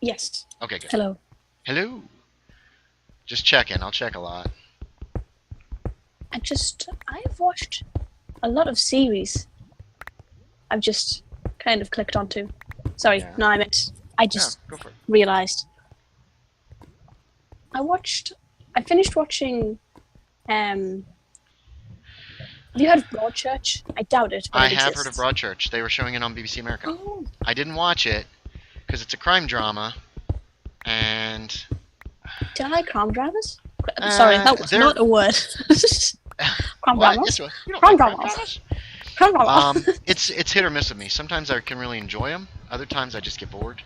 Yes. Okay, good. Hello. Hello. Just checking. I'll check a lot. I've watched a lot of series. I've just kind of clicked onto. Sorry, yeah. No, I just realized. I finished watching, have you heard of Broadchurch? I doubt it, but I have heard of Broadchurch. They were showing it on BBC America. Oh. I didn't watch it, because it's a crime drama, and... Do I like crime dramas? Sorry, that was not a word. Crime dramas? Crime dramas. Crime dramas. It's hit or miss with me. Sometimes I can really enjoy them. Other times I just get bored.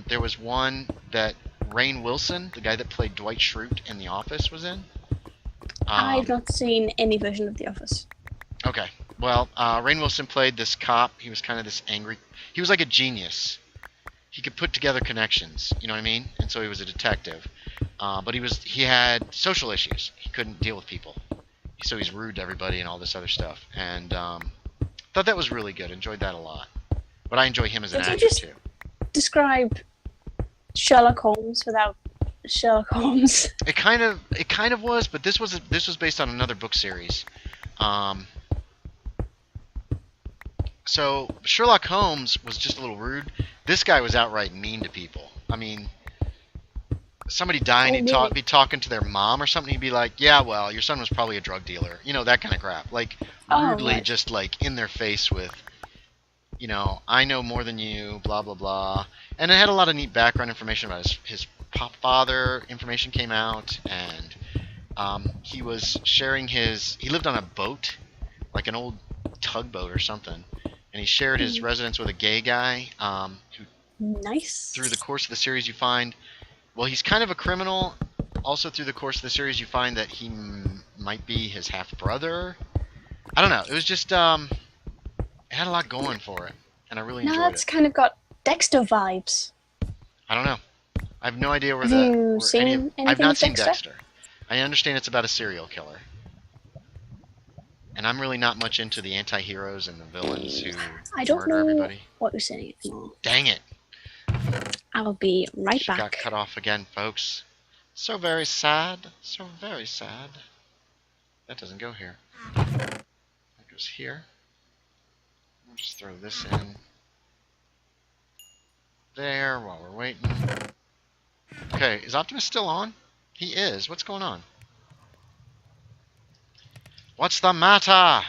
There was one that Rainn Wilson, the guy that played Dwight Schrute in The Office, was in. I've not seen any version of The Office. Okay. Well, Rainn Wilson played this cop. He was kind of this angry... He was like a genius. He could put together connections, you know what I mean? And so he was a detective. But he had social issues. He couldn't deal with people. So he's rude to everybody and all this other stuff. And thought that was really good. Enjoyed that a lot. But I enjoy him as an actor, too. Describe Sherlock Holmes without Sherlock Holmes. It kind of was, but this was based on another book series. So Sherlock Holmes was just a little rude. This guy was outright mean to people. I mean, somebody died and he'd be talking to their mom or something. He'd be like, "Yeah, well, your son was probably a drug dealer." You know, that kind of crap. Like rudely, just like in their face with, you know, "I know more than you," blah blah blah. And it had a lot of neat background information about his father. Information came out, and he was sharing he lived on a boat, like an old tugboat or something, and he shared his residence with a gay guy. Nice. Through the course of the series, you find, well, he's kind of a criminal. Also, through the course of the series, you find that he might be his half brother. I don't know. It was just it had a lot going for it, and I really enjoyed it. No, that's kind of got Dexter vibes. I don't know. I have no idea where I've not seen Dexter. I understand it's about a serial killer. And I'm really not much into the anti-heroes and the villains who murder everybody. What you're saying anymore. Dang it. I will be right back. She got cut off again, folks. So very sad. So very sad. That doesn't go here. That goes here. I'll just throw this in there while we're waiting. Okay, is Optimus still on? He is. What's going on? What's the matter?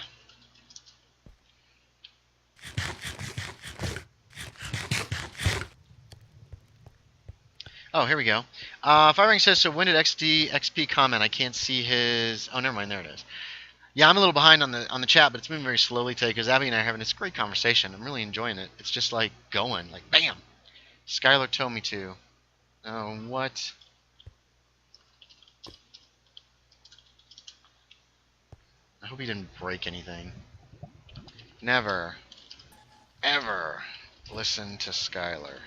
Oh, here we go. Firing says, so when did XP comment? I can't see his... Oh, never mind. There it is. Yeah, I'm a little behind on the chat, but it's moving very slowly today because Abby and I are having this great conversation. I'm really enjoying it. It's just like going, like bam. Skylar told me to. Oh, what? I hope he didn't break anything. Never, ever listen to Skylar.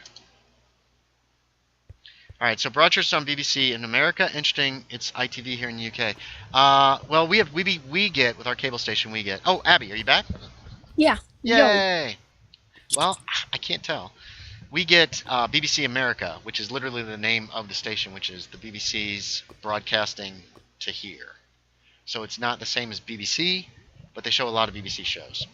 Alright, so Broadchurch on BBC in America. Interesting, it's ITV here in the UK. Well, we get, with our cable station, we get... Oh, Abby, are you back? Yeah. Yay! Yo. Well, I can't tell. We get BBC America, which is literally the name of the station, which is the BBC's broadcasting to here. So it's not the same as BBC, but they show a lot of BBC shows.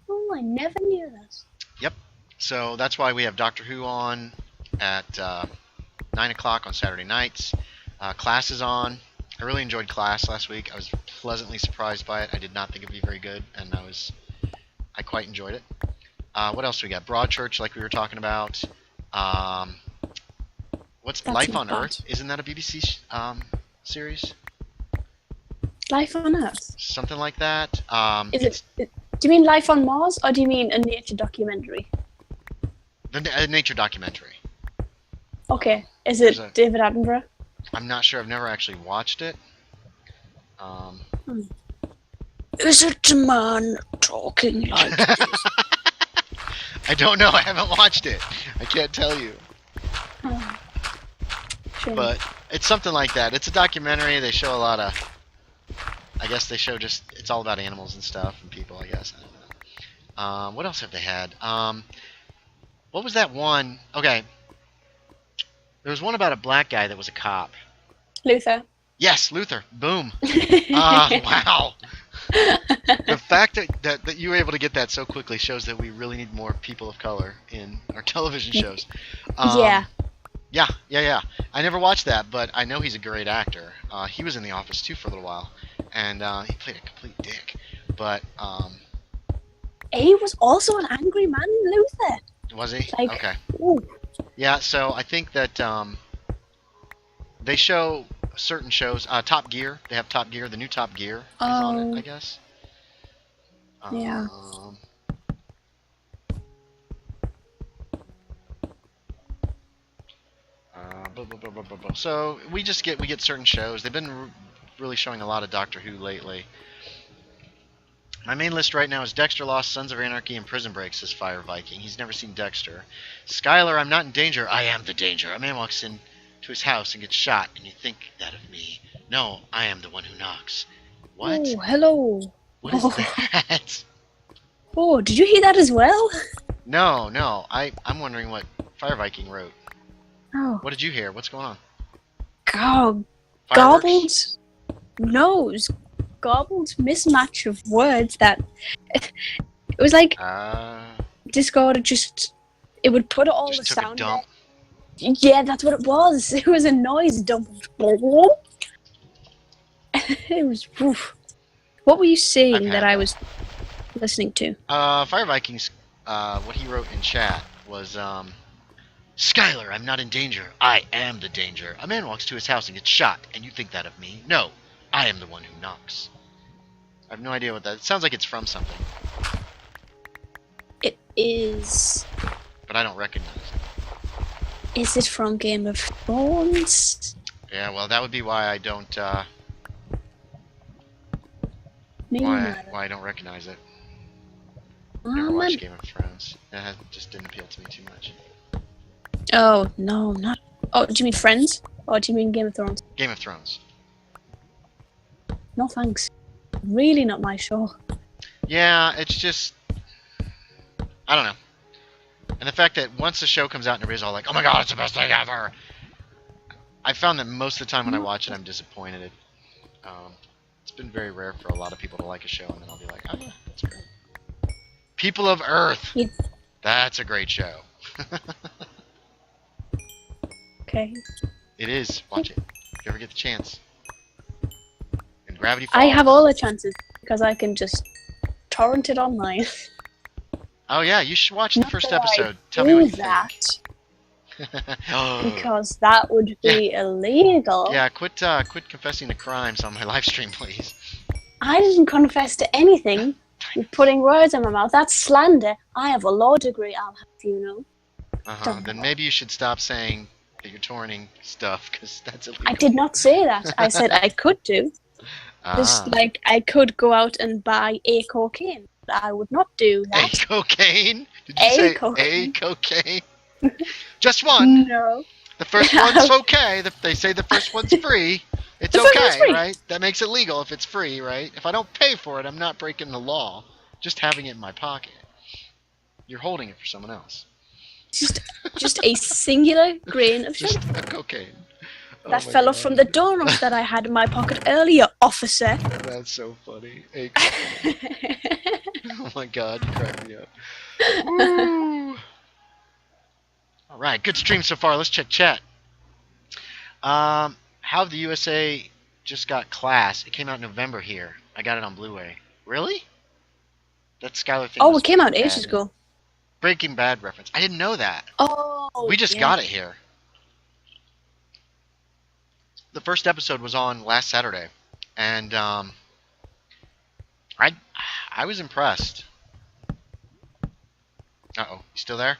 Oh, I never knew this. Yep. So that's why we have Doctor Who on at 9 o'clock on Saturday nights. Class is on. I really enjoyed Class last week. I was pleasantly surprised by it. I did not think it would be very good, and I quite enjoyed it. What else do we got? Broadchurch, like we were talking about. What's That's Life on bad. Earth? Isn't that a BBC series? Life on Earth? Something like that. Do you mean Life on Mars, or do you mean a nature documentary? A nature documentary. Okay. Is it David Attenborough? I'm not sure. I've never actually watched it. Is it a man talking like this? I don't know. I haven't watched it. I can't tell you. Sure. But it's something like that. It's a documentary. They show a lot of... I guess they show just... It's all about animals and stuff and people, I guess. I don't know. What else have they had? What was that one? Okay. There was one about a black guy that was a cop. Luther. Yes, Luther. Boom. Wow. The fact that you were able to get that so quickly shows that we really need more people of color in our television shows. Yeah. Yeah. I never watched that, but I know he's a great actor. He was in The Office, too, for a little while. And he played a complete dick. But, he was also an angry man, Luther. Was he? Like, okay. Ooh. Yeah, so I think that they show certain shows. Top Gear. They have Top Gear. The new Top Gear is on it, I guess. Yeah. So we get certain shows. They've been really showing a lot of Doctor Who lately. My main list right now is Dexter Lost, Sons of Anarchy, and Prison Break, says Fire Viking. He's never seen Dexter. Skylar, I'm not in danger. I am the danger. A man walks in to his house and gets shot, and you think that of me. No, I am the one who knocks. What? Oh, hello. What is that? Oh, did you hear that as well? No. I'm wondering what Fire Viking wrote. Oh. What did you hear? What's going on? God. Garbled nose. Garbled mismatch of words that... It was like... Discord it would put all the sound... A dump. Yeah, that's what it was. It was a noise dump. It was... Oof. What were you saying that I was listening to? Fire Vikings, what he wrote in chat was, Skylar, I'm not in danger. I am the danger. A man walks to his house and gets shot, and you think that of me? No, I am the one who knocks. I have no idea what that... It sounds like it's from something. It is... But I don't recognize it. Is it from Game of Thrones? Yeah, well, that would be why I don't, Why I don't recognize it. Never watched Game of Thrones. It just didn't appeal to me too much. Oh, no, not... Oh, do you mean Friends? Or do you mean Game of Thrones? Game of Thrones. No thanks. Really not my show. Yeah, it's just... I don't know. And the fact that once the show comes out and everybody's all like, oh my god, it's the best thing ever! I found that most of the time when I watch it, I'm disappointed. It's been very rare for a lot of people to like a show, and then I'll be like, oh yeah, that's great. People of Earth! That's a great show. Okay. It is. Watch it. If you ever get the chance. And Gravity Falls. I have all the chances, because I can just torrent it online. Oh yeah, you should watch the first episode. Tell me what you think. Oh. Because that would be illegal. Yeah, quit confessing to crimes on my live stream, please. I didn't confess to anything. You're putting words in my mouth. That's slander. I have a law degree, I'll have you know. Then maybe you should stop saying that you're torrenting stuff, because that's illegal. I did not say that. I said I could do. Just like I could go out and buy a cocaine. I would not do that. A cocaine? Did you say cocaine. a cocaine? Just one. No. The first one's okay. They say the first one's free. It's okay, right? That makes it legal if it's free, right? If I don't pay for it, I'm not breaking the law. Just having it in my pocket. You're holding it for someone else. Just a singular grain of sugar. Just a cocaine. That fell off from the donut that I had in my pocket earlier, officer. That's so funny. Oh my god, you cracked me up. Alright, good stream so far. Let's check chat. How the USA just got Class. It came out in November here. I got it on Blu-ray. Really? That Skylar thing. Oh, it came out ages ago. Breaking Bad reference. I didn't know that. Oh, we just got it here. The first episode was on last Saturday, and I was impressed. Uh-oh, you still there?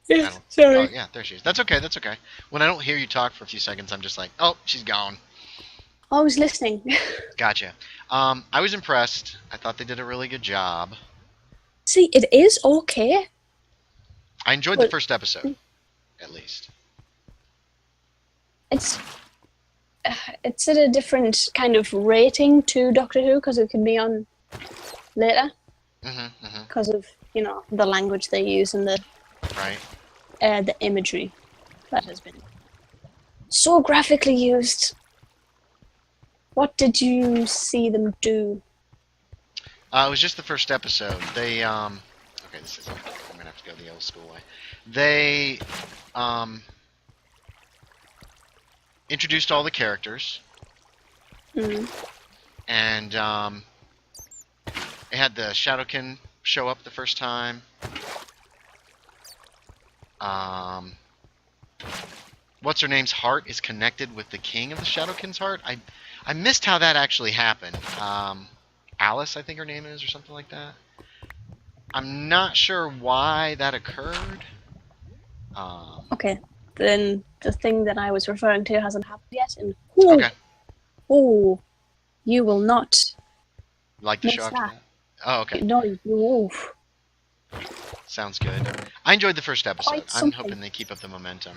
Yeah, sorry. Oh, yeah, there she is. That's okay, that's okay. When I don't hear you talk for a few seconds, I'm just like, oh, she's gone. I was listening. Gotcha. I was impressed. I thought they did a really good job. See, it is okay. I enjoyed the first episode, at least. It's at a different kind of rating to Doctor Who because it can be on later. Because of the language they use and the imagery that has been so graphically used. What did you see them do? It was just the first episode. They okay, this is. I'm gonna have to go the old school way. They introduced all the characters, and it had the Shadowkin show up the first time. What's her name's heart is connected with the king of the Shadowkin's heart. I missed how that actually happened. Alice, I think her name is, or something like that. I'm not sure why that occurred. Okay, then the thing that I was referring to hasn't happened yet. And you will not like the show after that. Oh, okay. No, Sounds good. I enjoyed the first episode. I'm hoping they keep up the momentum.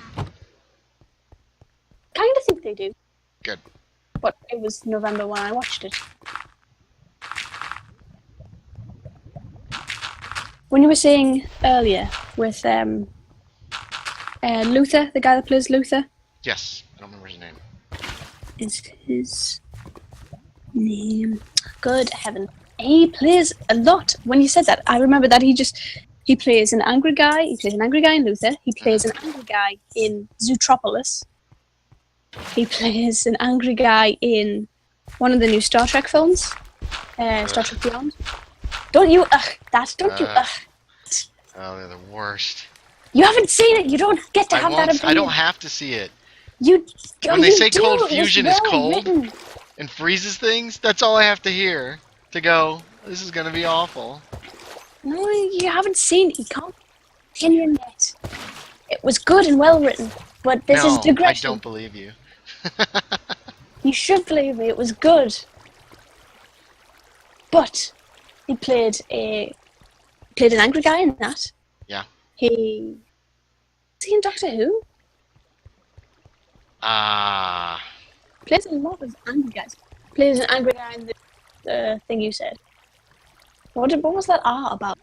Kind of think they do. Good. But it was November when I watched it. When you were saying earlier with Luther, the guy that plays Luther. Yes, I don't remember his name. Is his name? Good heaven. He plays a lot. When you said that, I remember that he plays an angry guy. He plays an angry guy in Luther. He plays an angry guy in Zootropolis. He plays an angry guy in one of the new Star Trek films, Star Trek Beyond. Don't you don't you Oh, they're the worst. You haven't seen it. You don't get to have that opinion. I don't have to see it. When they say cold fusion is cold and freezes things, that's all I have to hear to go, this is going to be awful. No, you haven't seen it. You can't opinion yet. It was good and well written, but this is digression. I don't believe you. You should believe me. It was good. But he played an angry guy in that. Yeah. Is he in Doctor Who? Plays a lot of angry guys. Plays an angry guy in the thing you said. What was that art about?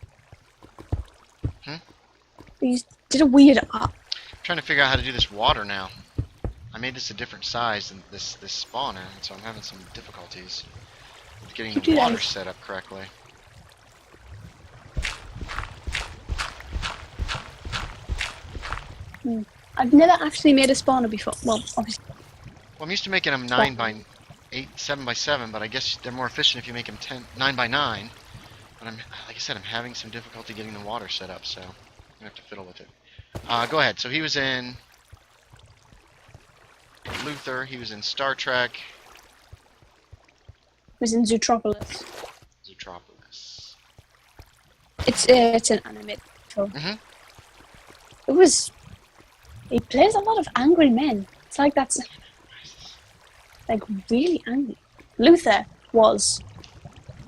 He did a weird art. I'm trying to figure out how to do this water now. I made this a different size than this spawner, and so I'm having some difficulties with getting the water set up correctly. I've never actually made a spawner before. Well, obviously. Well, I'm used to making them 9 by 8, 7 by 7, but I guess they're more efficient if you make them 9 by 9. But like I said, I'm having some difficulty getting the water set up, so I'm gonna have to fiddle with it. Go ahead. So he was in Luther. He was in Star Trek. He was in Zootropolis. Zootropolis. It's an animated show. He plays a lot of angry men. It's like that's like really angry. Luther was.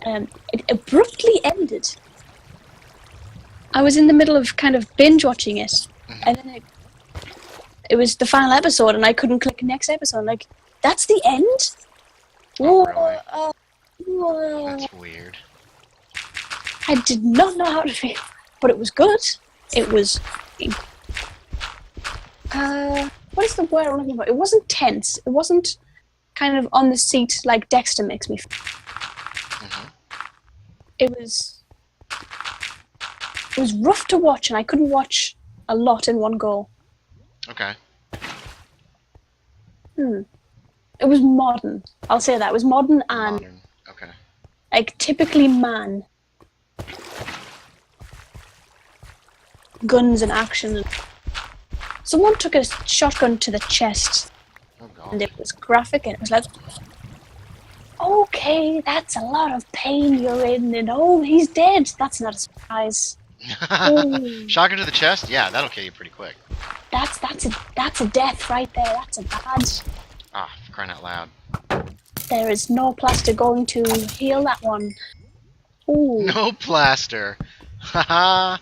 It abruptly ended. I was in the middle of kind of binge watching it, and then it was the final episode, and I couldn't click next episode. Like, that's the end? Oh, really? That's weird. I did not know how to feel, but it was good. It was. What is the word I'm looking for? It wasn't tense. It wasn't kind of on the seat like Dexter makes me feel. It was rough to watch, and I couldn't watch a lot in one go. Okay. It was modern. I'll say that. It was modern and modern. Okay. Like typically man. Guns and action. Someone took a shotgun to the chest. Oh, God. And it was graphic, and it was like, okay, that's a lot of pain you're in, and oh, he's dead. That's not a surprise. Shotgun to the chest? Yeah, that'll kill you pretty quick. That's a death right there. That's a bad. Ah, for crying out loud. There is no plaster going to heal that one. Ooh. No plaster. Haha.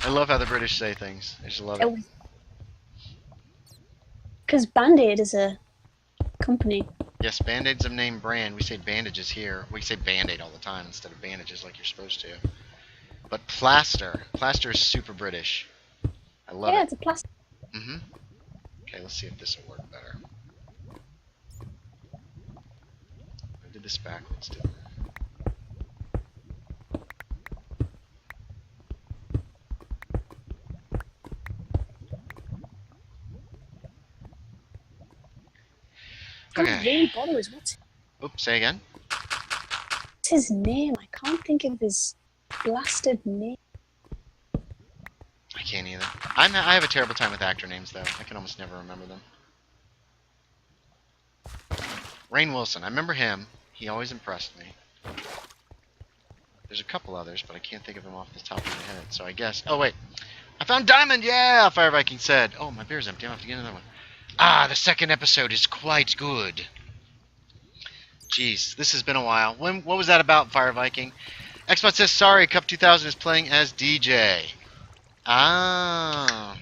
I love how the British say things. I just love it. Because Band-Aid is a company. Yes, Band-Aid's a name brand. We say bandages here. We say Band-Aid all the time instead of bandages like you're supposed to. But plaster. Plaster is super British. I love it. Yeah, it's a plaster. Okay, let's see if this will work better. I did this backwards, didn't I? Okay. Really bother is what's Oops, say again? What's his name? I can't think of his blasted name. I can't either. I have a terrible time with actor names, though. I can almost never remember them. Rainn Wilson. I remember him. He always impressed me. There's a couple others, but I can't think of them off the top of my head. So I guess... Oh, wait. I found Diamond! Yeah! Fire Viking said. Oh, my beer's empty. I'll have to get another one. Ah, the second episode is quite good. Jeez, this has been a while. What was that about, Fire Viking? Xbox says, sorry, Cup 2000 is playing as DJ. Ah.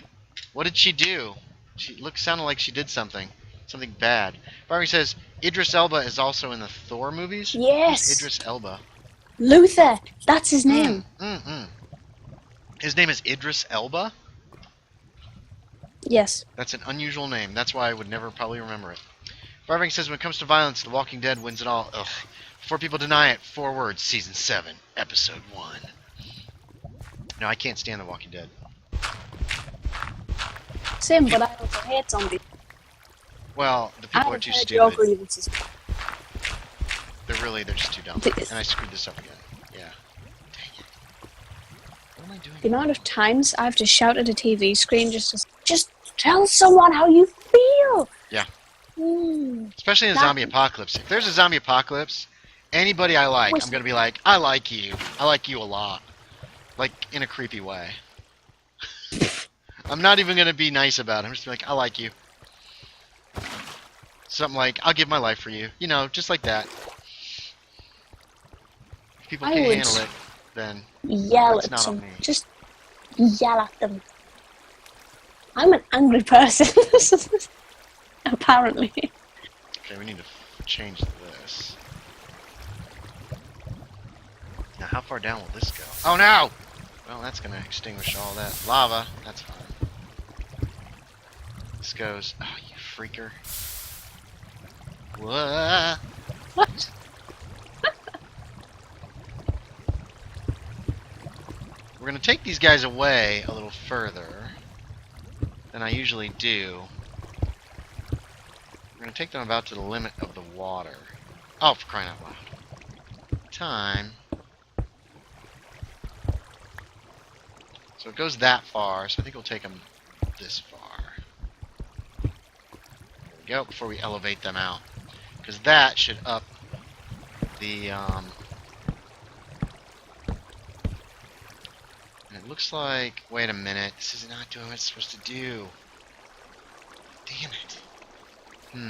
What did she do? She sounded like she did something. Something bad. Fire Viking says, Idris Elba is also in the Thor movies? Yes. Who's Idris Elba? Luther. That's his name. His name is Idris Elba? Yes. That's an unusual name. That's why I would never probably remember it. Farving says, when it comes to violence, The Walking Dead wins it all. Ugh. Before people deny it, 4 words, Season 7, Episode 1. No, I can't stand The Walking Dead. Same, but I also hate zombies. Well, the people are too stupid. They're just too dumb. And I screwed this up again. Yeah. Dang it. What am I doing? The amount of times I have to shout at a TV screen just tell someone how you feel. Yeah. Especially in a zombie apocalypse. If there's a zombie apocalypse, anybody I like, I'm going to be like, I like you. I like you a lot. Like, in a creepy way. I'm not even going to be nice about it. I'm just like, I like you. Something like, I'll give my life for you. You know, just like that. If people can't handle it, then yell at them. Just yell at them. I'm an angry person. Apparently. Okay, we need to change this. Now, how far down will this go? Oh, no! Well, that's going to extinguish all that lava. That's fine. This goes... Oh, you freaker. What? What? We're going to take these guys away a little further than I usually do. We're going to take them about to the limit of the water. Oh, for crying out loud. Time. So it goes that far, so I think we'll take them this far. There we go, before we elevate them out. Because that should up the, it looks like... Wait a minute. This is not doing what it's supposed to do. Damn it. You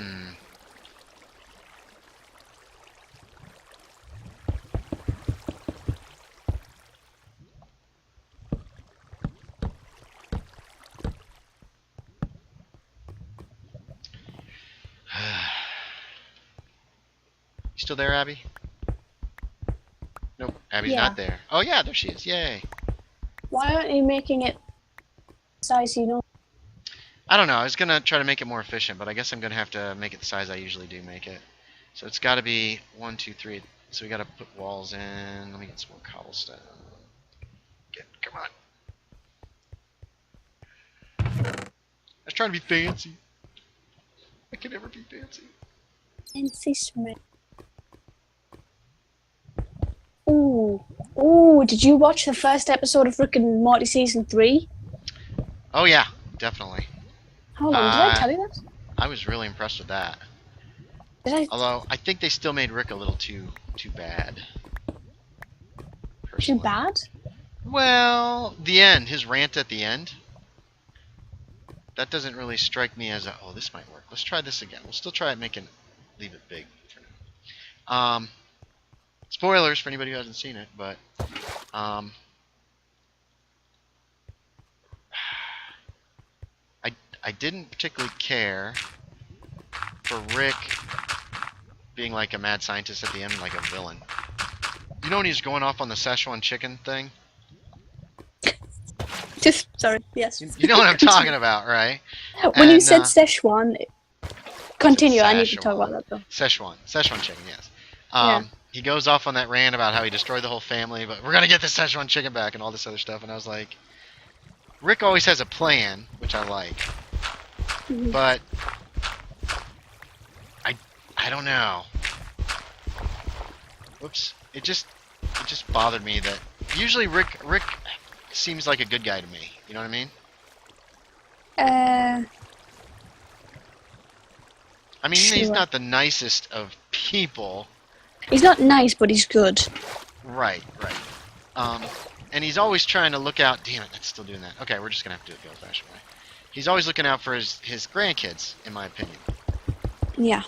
still there, Abby? Nope, Abby's not there. Oh yeah, there she is. Yay. Why aren't you making it size you know? I don't know. I was going to try to make it more efficient, but I guess I'm going to have to make it the size I usually do make it. So it's got to be 1, 2, 3. So we got to put walls in. Let me get some more cobblestone. Come on. I was trying to be fancy. I can never be fancy. Fancy Smith. Ooh, did you watch the first episode of Rick and Morty Season 3? Oh yeah, definitely. Hold on, did I tell you that? I was really impressed with that. Did I? Although, I think they still made Rick a little too bad. Too bad? Well, the end, his rant at the end. That doesn't really strike me as a, oh, this might work. Let's try this again. We'll still try it, leave it big for now. Spoilers for anybody who hasn't seen it, but I didn't particularly care for Rick being like a mad scientist at the end, like a villain. You know when he's going off on the Szechuan chicken thing? Sorry, yes. You know what I'm talking about, right? When you said Szechuan, continue. I need to talk about that though. Szechuan chicken, yes. Yeah. He goes off on that rant about how he destroyed the whole family, but we're gonna get the Szechuan chicken back and all this other stuff. And I was like, Rick always has a plan, which I like, but I don't know. Whoops! It just bothered me that usually Rick seems like a good guy to me. You know what I mean? I mean, sure. He's not the nicest of people. He's not nice, but he's good. Right. And he's always trying to look out. Damn it, that's still doing that. Okay, we're just gonna have to do it the old-fashioned way. He's always looking out for his grandkids, in my opinion. Yeah.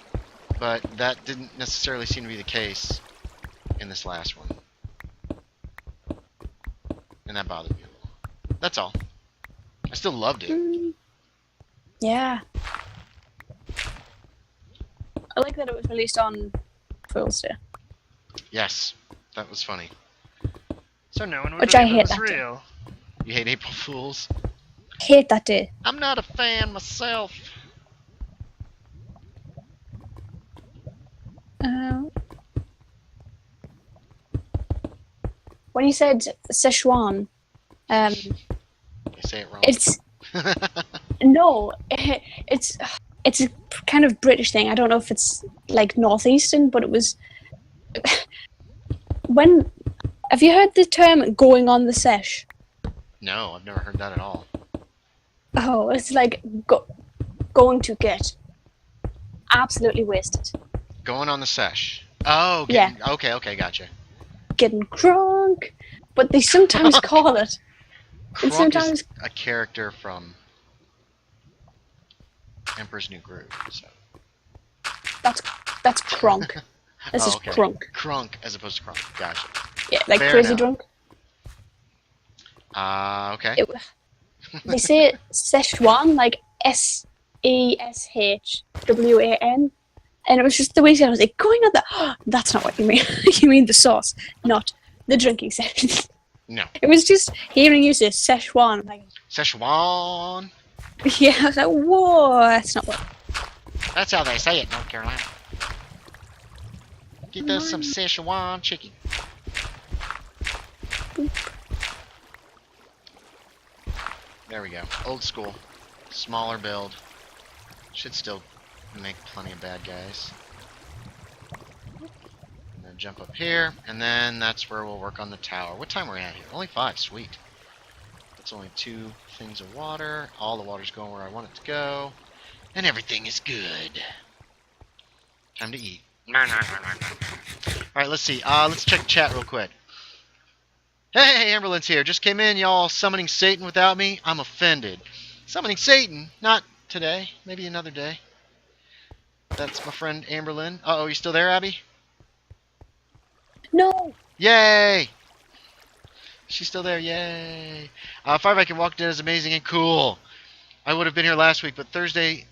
But that didn't necessarily seem to be the case in this last one. And that bothered me a little. That's all. I still loved it. Yeah. I like that it was released on Fool's Day. Yes, that was funny. So no one would Which I believe hate it was that real. You hate April Fools? Hate that day. I'm not a fan myself. When you said Szechuan, You say it wrong. it's no, it's a kind of British thing. I don't know if it's like northeastern, but it was when. Have you heard the term "going on the sesh"? No, I've never heard that at all. Oh, it's like going to get absolutely wasted. Going on the sesh. Oh, yeah. Okay, gotcha. Getting crunk, but they sometimes call it. Crunk sometimes is a character from Emperor's New Groove. So. That's crunk. This is okay. crunk. Crunk as opposed to crunk. Gotcha. Yeah, like Fair crazy enough. drunk. Okay. They say Szechuan, like Seshwan, and it was just the way he said it. I was like, going on that. That's not what you mean. You mean the sauce, not the drinking session. No. It was just hearing you say Szechuan. Like, Szechuan. yeah, I was like, whoa, that's not what. That's how they say it, North Carolina. Get us some Szechuan chicken. There we go. Old school. Smaller build. Should still make plenty of bad guys. And then jump up here, and then that's where we'll work on the tower. What time are we at here? Only 5, sweet. That's only 2 things of water. All the water's going where I want it to go. And everything is good. Time to eat. Alright, let's see. Let's check chat real quick. Hey, Amberlin's here. Just came in, y'all summoning Satan without me. I'm offended. Summoning Satan? Not today. Maybe another day. That's my friend Amberlin. Uh-oh, you still there, Abby? No. Yay! She's still there. Yay! Fireback walked in is amazing and cool. I would have been here last week, but Thursday...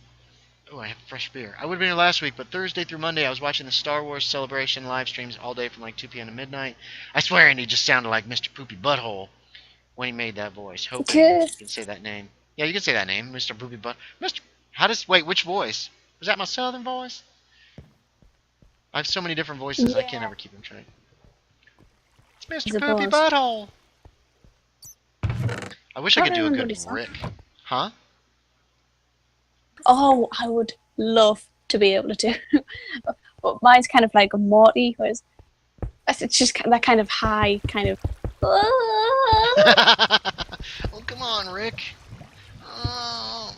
Oh, I have fresh beer. I would have been here last week, but Thursday through Monday I was watching the Star Wars Celebration live streams all day from like 2 p.m. to midnight. I swear Andy just sounded like Mr. Poopy Butthole when he made that voice. Hoping you can say that name. Yeah, you can say that name, Mr. Poopy Butt. Mr. How does... Wait, which voice? Was that my southern voice? I have so many different voices, I can't ever keep them straight. It's Mr. Poopy Butthole. I wish I could do a good Rick. Huh? Oh, I would love to be able to do. But mine's kind of like a Morty, whereas it's just that kind of high, kind of. Oh, come on, Rick. Oh,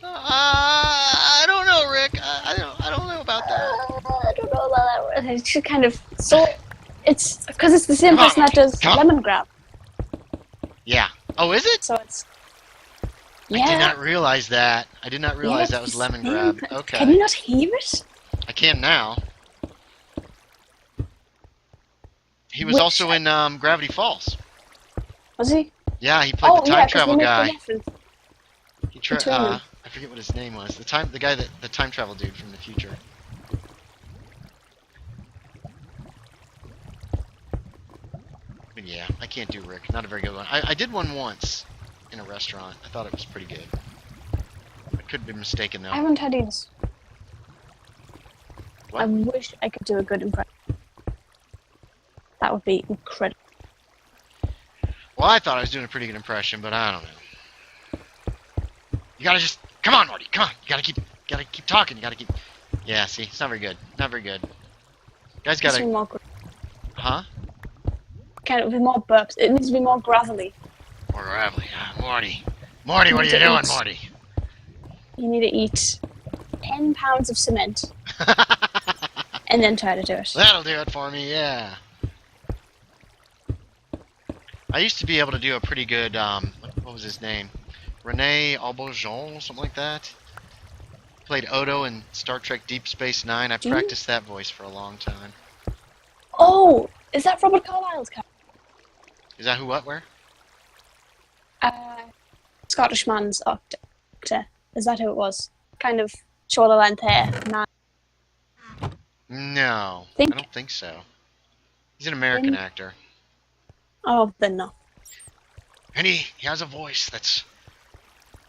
I don't know, Rick. I don't know about that. I don't know about that. It's just kind of it's because it's the same person that does Lemon Grab. Yeah. Oh, is it? So it's. Yeah. I did not realize that. I did not realize that was Lemon Grab. Okay. Can you not hear it? I can now. He was also in Gravity Falls. Was he? Yeah, he played the time travel guy. He I forget what his name was. The time travel dude from the future. But yeah, I can't do Rick. Not a very good one. I did one once in a restaurant. I thought it was pretty good. I could be mistaken though. I haven't had these. What? I wish I could do a good impression. That would be incredible. Well, I thought I was doing a pretty good impression, but I don't know. You gotta just come on, Marty. Come on. You gotta keep talking. You gotta keep. Yeah. See, it's not very good. Not very good. Guys gotta. Huh? Kind of with more burps. It needs to be more gravelly. More gravelly. Marty. Marty, what are you doing, Marty? You need to eat 10 pounds of cement. And then try to do it. That'll do it for me, yeah. I used to be able to do a pretty good, what was his name? Rene Auberjonois, something like that. Played Odo in Star Trek Deep Space Nine. I practiced that voice for a long time. Oh, is that Robert Carlyle's character? Is that who, what, where? Scottish man's actor. Is that who it was? Kind of shoulder length hair. No, I don't think so. He's an American actor. Oh, then no. And he has a voice that's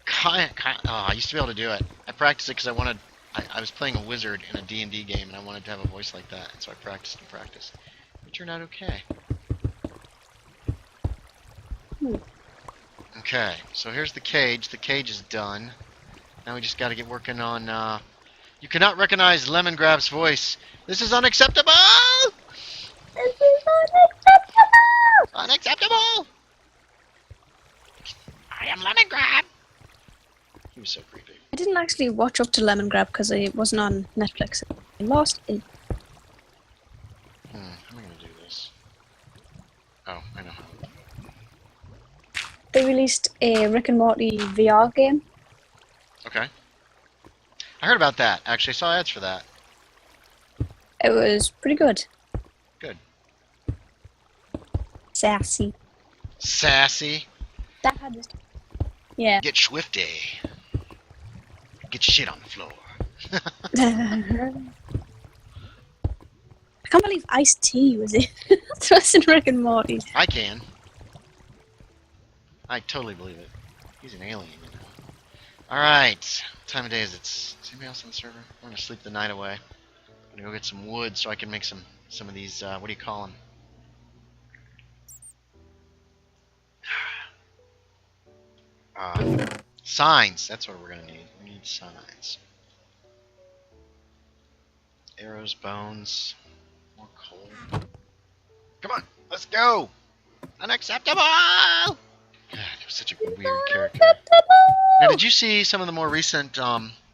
kind of, I used to be able to do it. I practiced it because I was playing a wizard in a D&D game and I wanted to have a voice like that. And so I practiced and practiced. It turned out okay. Okay, so here's the cage. The cage is done. Now we just got to get working on, you cannot recognize Lemon Grab's voice. This is unacceptable! This is unacceptable! Unacceptable! I am Lemon Grab! He was so creepy. I didn't actually watch up to Lemon Grab because it wasn't on Netflix. I lost it. How am I going to do this? Oh, I know how. They released a Rick and Morty VR game. Okay. I heard about that. Actually, I saw ads for that. It was pretty good. Good. Sassy. Sassy? That had this. Yeah. Get swifty. Get shit on the floor. I can't believe Ice-T was in Rick and Morty. I can. I totally believe it. He's an alien, you know. Alright. What time of day is it? Is anybody else on the server? I'm gonna sleep the night away. I'm gonna go get some wood so I can make some of these, what do you call them? Signs. That's what we're gonna need. We need signs. Arrows, bones, more coal. Come on, let's go! Unacceptable! God, he was such a weird character. Now, did you see some of the more recent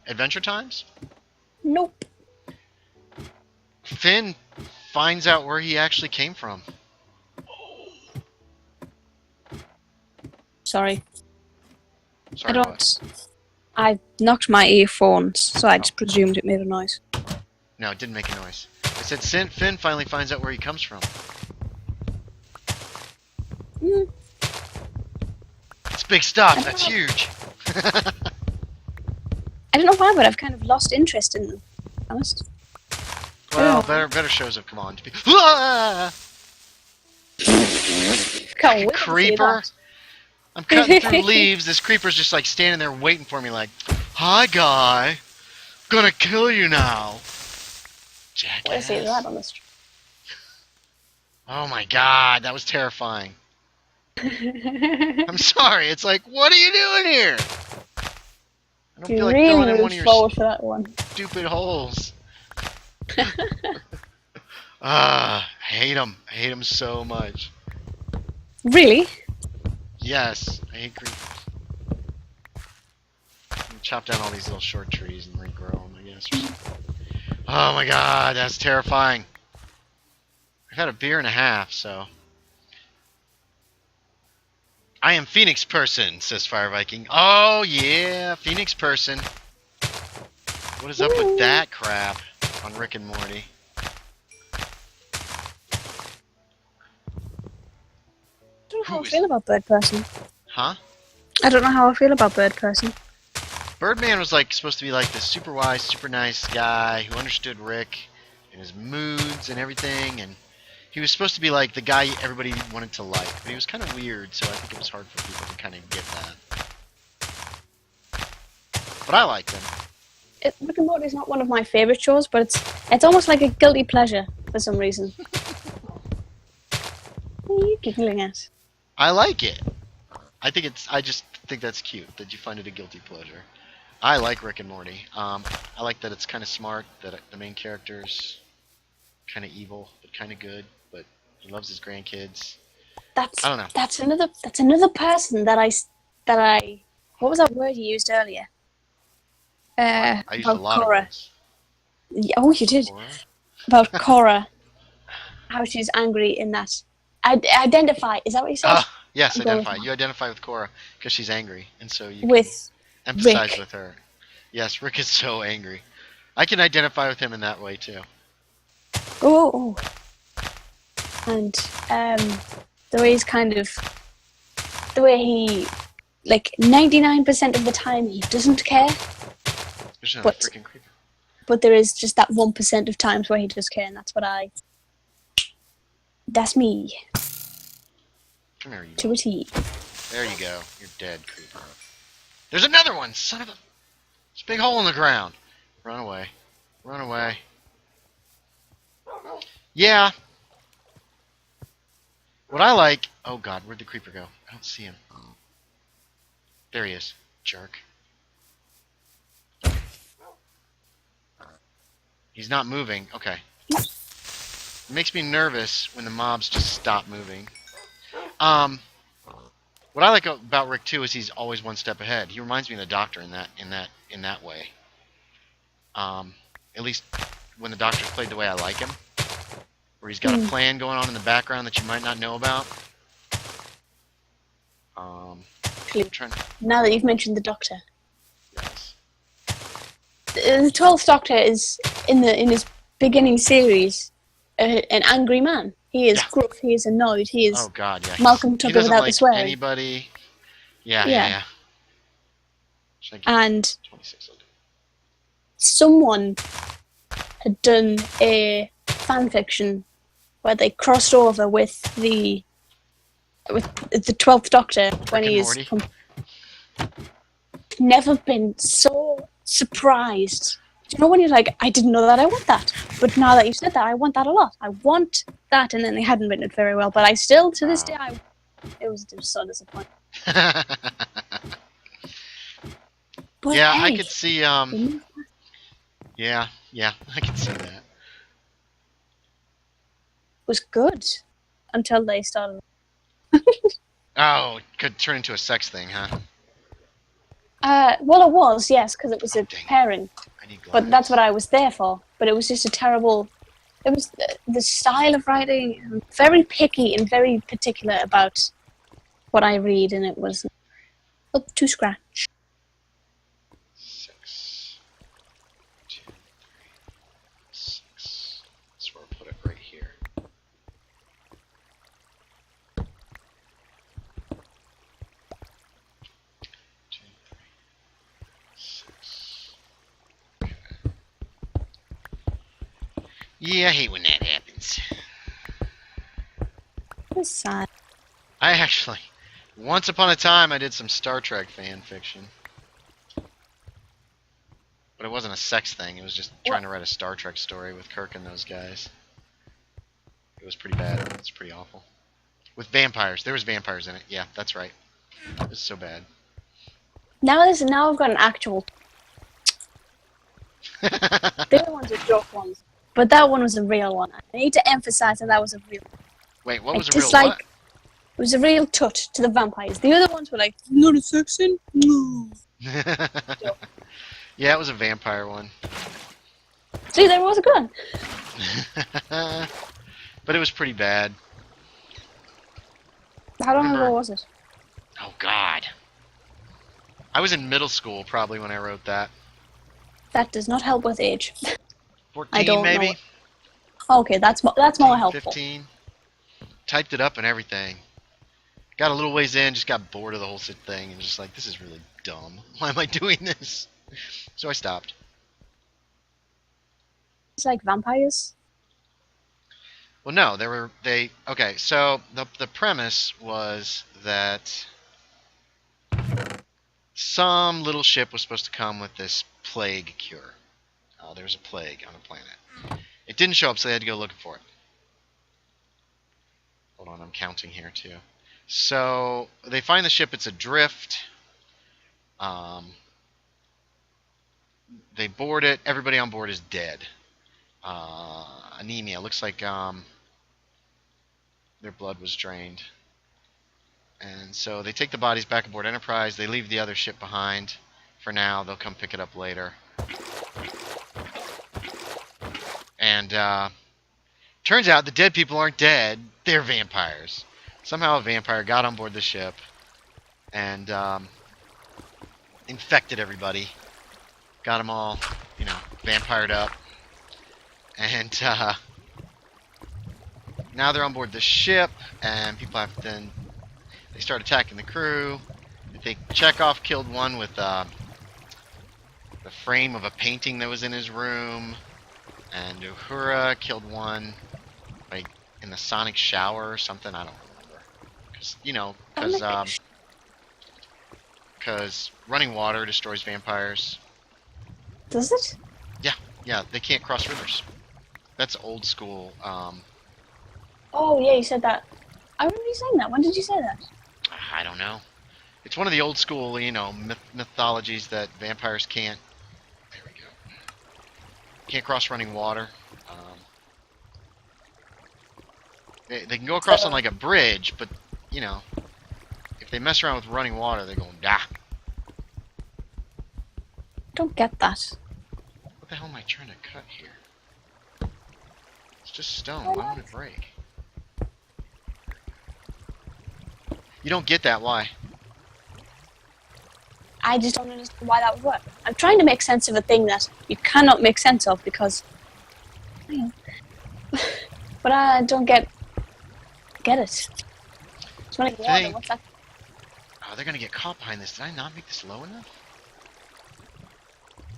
Adventure Times? Nope. Finn finds out where he actually came from. Sorry. Sorry, what? I knocked my earphones, so I just presumed it made a noise. No, it didn't make a noise. I said Finn finally finds out where he comes from. It's big stuff. That's huge. I don't know why, but I've kind of lost interest in them. To be honest. Well, better shows have come on to be. Ah! Can't wait Creeper. I'm cutting through leaves. This creeper's just like standing there waiting for me, like, "Hi, guy. Gonna kill you now." Jackass. Where is that on the street? Oh my god, that was terrifying. I'm sorry. It's like, what are you doing here? I don't feel like going in one of your for that one. stupid holes. I hate them. I hate them so much. Really? Yes, I hate creepers. Chop down all these little short trees and regrow them, I guess. Oh my god, that's terrifying. I've had a beer and a half, so. I am Phoenix Person, says Fire Viking. Oh yeah, Phoenix Person. What is up with that crap on Rick and Morty? I don't know how I feel about Bird Person. Huh? I don't know how I feel about Bird Person. Birdman was like supposed to be like this super wise, super nice guy who understood Rick and his moods and everything, and he was supposed to be like the guy everybody wanted to like, but he was kind of weird, so I think it was hard for people to kind of get that. But I liked him. Rick and Morty is not one of my favorite shows, but it's almost like a guilty pleasure for some reason. What are you giggling at? I like it. I just think that's cute that you find it a guilty pleasure. I like Rick and Morty. I like that it's kind of smart, that the main character's kind of evil, but kind of good, but he loves his grandkids. I don't know. That's another person that I what was that word you used earlier? I used a lot of words. Yeah, oh, you did. Cora? About Cora. How she's angry in that. Identify, is that what you said? Yes, identify. You identify with Cora because she's angry, and so you with can empathize Rick. with her. Yes, Rick is so angry. I can identify with him in that way too. Oh. And the way he, like 99% of the time he doesn't care. Especially on a freaking creeper. But there is just that 1% of times where he does care, and that's me. Come here, you. To a T. There you go. You're dead, creeper. There's another one, son of a... There's a big hole in the ground. Run away. Run away. Yeah. What I like... Oh god, where'd the creeper go? I don't see him. There he is. Jerk. He's not moving. Okay. It makes me nervous when the mobs just stop moving. What I like about Rick too is he's always one step ahead. He reminds me of the Doctor in that way. At least when the Doctor's played the way I like him, where he's got a plan going on in the background that you might not know about. Now that you've mentioned the Doctor, yes. The 12th Doctor is in his beginning series an angry man. He is gruff. He is annoyed. He is. Oh God, yeah. Malcolm Tugger without like the swearing. Anybody. Yeah. And someone had done a fan fiction where they crossed over with the 12th Doctor when he is. Never been so surprised. Do you know when you're like, I didn't know that, I want that. But now that you said that, I want that a lot. I want that, and then they hadn't written it very well. But I still, to this day, it was just so disappointing. But yeah, hey, I could see. Yeah, I could see that. It was good until they started. Oh, it could turn into a sex thing, huh? Well, it was, yes, because it was a pairing. But that's what I was there for. But it was just a terrible... It was the style of writing. I'm very picky and very particular about what I read, and it was up to scratch. 6, 2, 3, 6. That's where I'll put it right here. 2, 3, 6. Okay. Yeah, I hate when that happens. It's sad. I actually, once upon a time, I did some Star Trek fan fiction. But it wasn't a sex thing, it was just trying to write a Star Trek story with Kirk and those guys. It was pretty bad. It's pretty awful. With vampires. There was vampires in it. Yeah, that's right. It was so bad. Now I've got an actual... The other ones are joke ones. But that one was a real one. I need to emphasize that was a real one. Wait, what was a just real like, what? It was a real touch to the vampires. The other ones were like, not a sex scene? No. Yeah, it was a vampire one. See, there was a gun. But it was pretty bad. How long ago was it? Oh, God. I was in middle school probably when I wrote that. That does not help with age. 14 I don't maybe? Know. Okay, that's more helpful. 15. Typed it up and everything. Got a little ways in, just got bored of the whole thing and just like, this is really dumb. Why am I doing this? So I stopped. It's like vampires? Well, no, okay, so the premise was that some little ship was supposed to come with this plague cure. There was a plague on a planet. It didn't show up, so they had to go looking for it. Hold on, I'm counting here too. So they find the ship, it's adrift. They board it, everybody on board is dead. Anemia, looks like their blood was drained. And so they take the bodies back aboard Enterprise, they leave the other ship behind for now, they'll come pick it up later. And turns out the dead people aren't dead, they're vampires. Somehow a vampire got on board the ship and infected everybody. Got them all, you know, vampired up. And now they're on board the ship, and people have to then... They start attacking the crew. I think Chekhov killed one with the frame of a painting that was in his room. And Uhura killed one like in the sonic shower or something. I don't remember. Because, you know, because running water destroys vampires. Does it? Yeah, they can't cross rivers. That's old school. Oh, yeah, you said that. I remember you saying that. When did you say that? I don't know. It's one of the old school, you know, mythologies that vampires can't. There we go. Can't cross running water. They can go across on like a bridge, but you know, if they mess around with running water, they're going da. Don't get that. What the hell am I trying to cut here? It's just stone. Why would it break? You don't get that, why? I just don't understand why that would work. I'm trying to make sense of a thing that you cannot make sense of because... But I don't get it. It's running water, what's that? Oh, they're gonna get caught behind this. Did I not make this low enough?